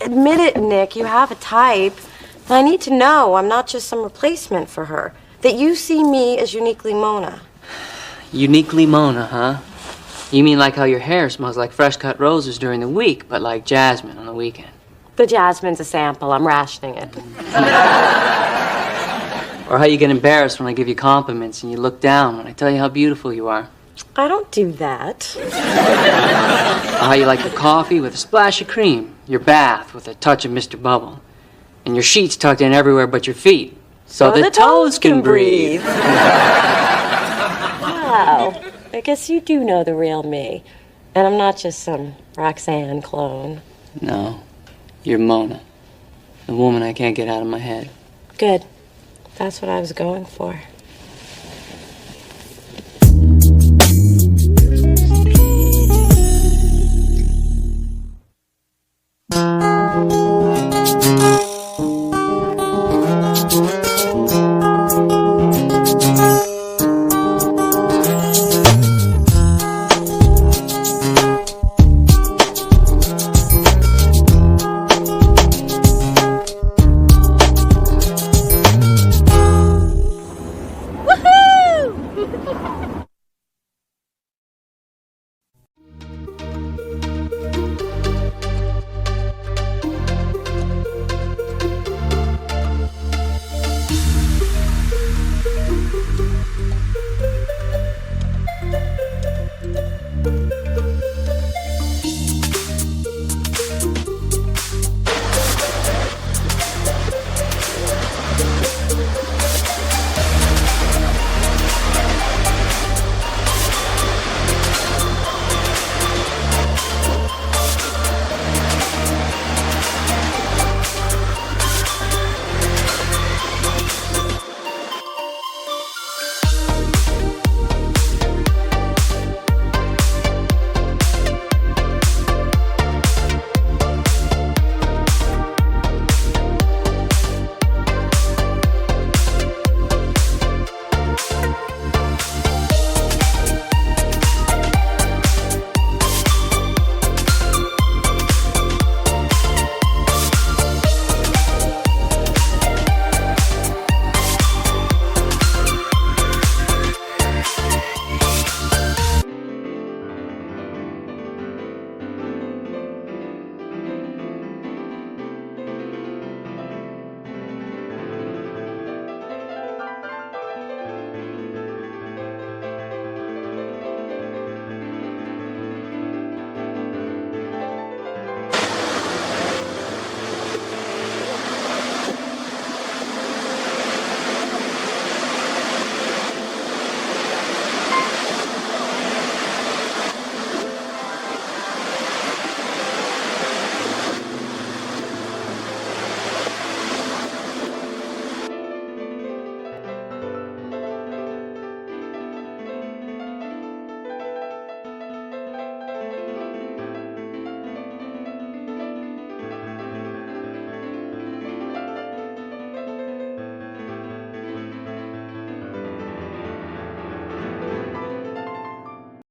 Admit it, Nick. You have a type. And I need to know I'm not just some replacement for her. That you see me as uniquely Mona. Uniquely Mona, huh? You mean like how your hair smells like fresh cut roses during the week, but like jasmine on the weekend? The jasmine's a sample. I'm rationing it. Or how you get embarrassed when I give you compliments and you look down when I tell you how beautiful you are? I don't do that. Or how you like your coffee with a splash of cream, your bath with a touch of Mr. Bubble, and your sheets tucked in everywhere but your feet, so the toes can breathe. Wow. I guess you do know the real me. And I'm not just some Roxanne clone. No, you're Mona, the woman I can't get out of my head. Good. That's what I was going for.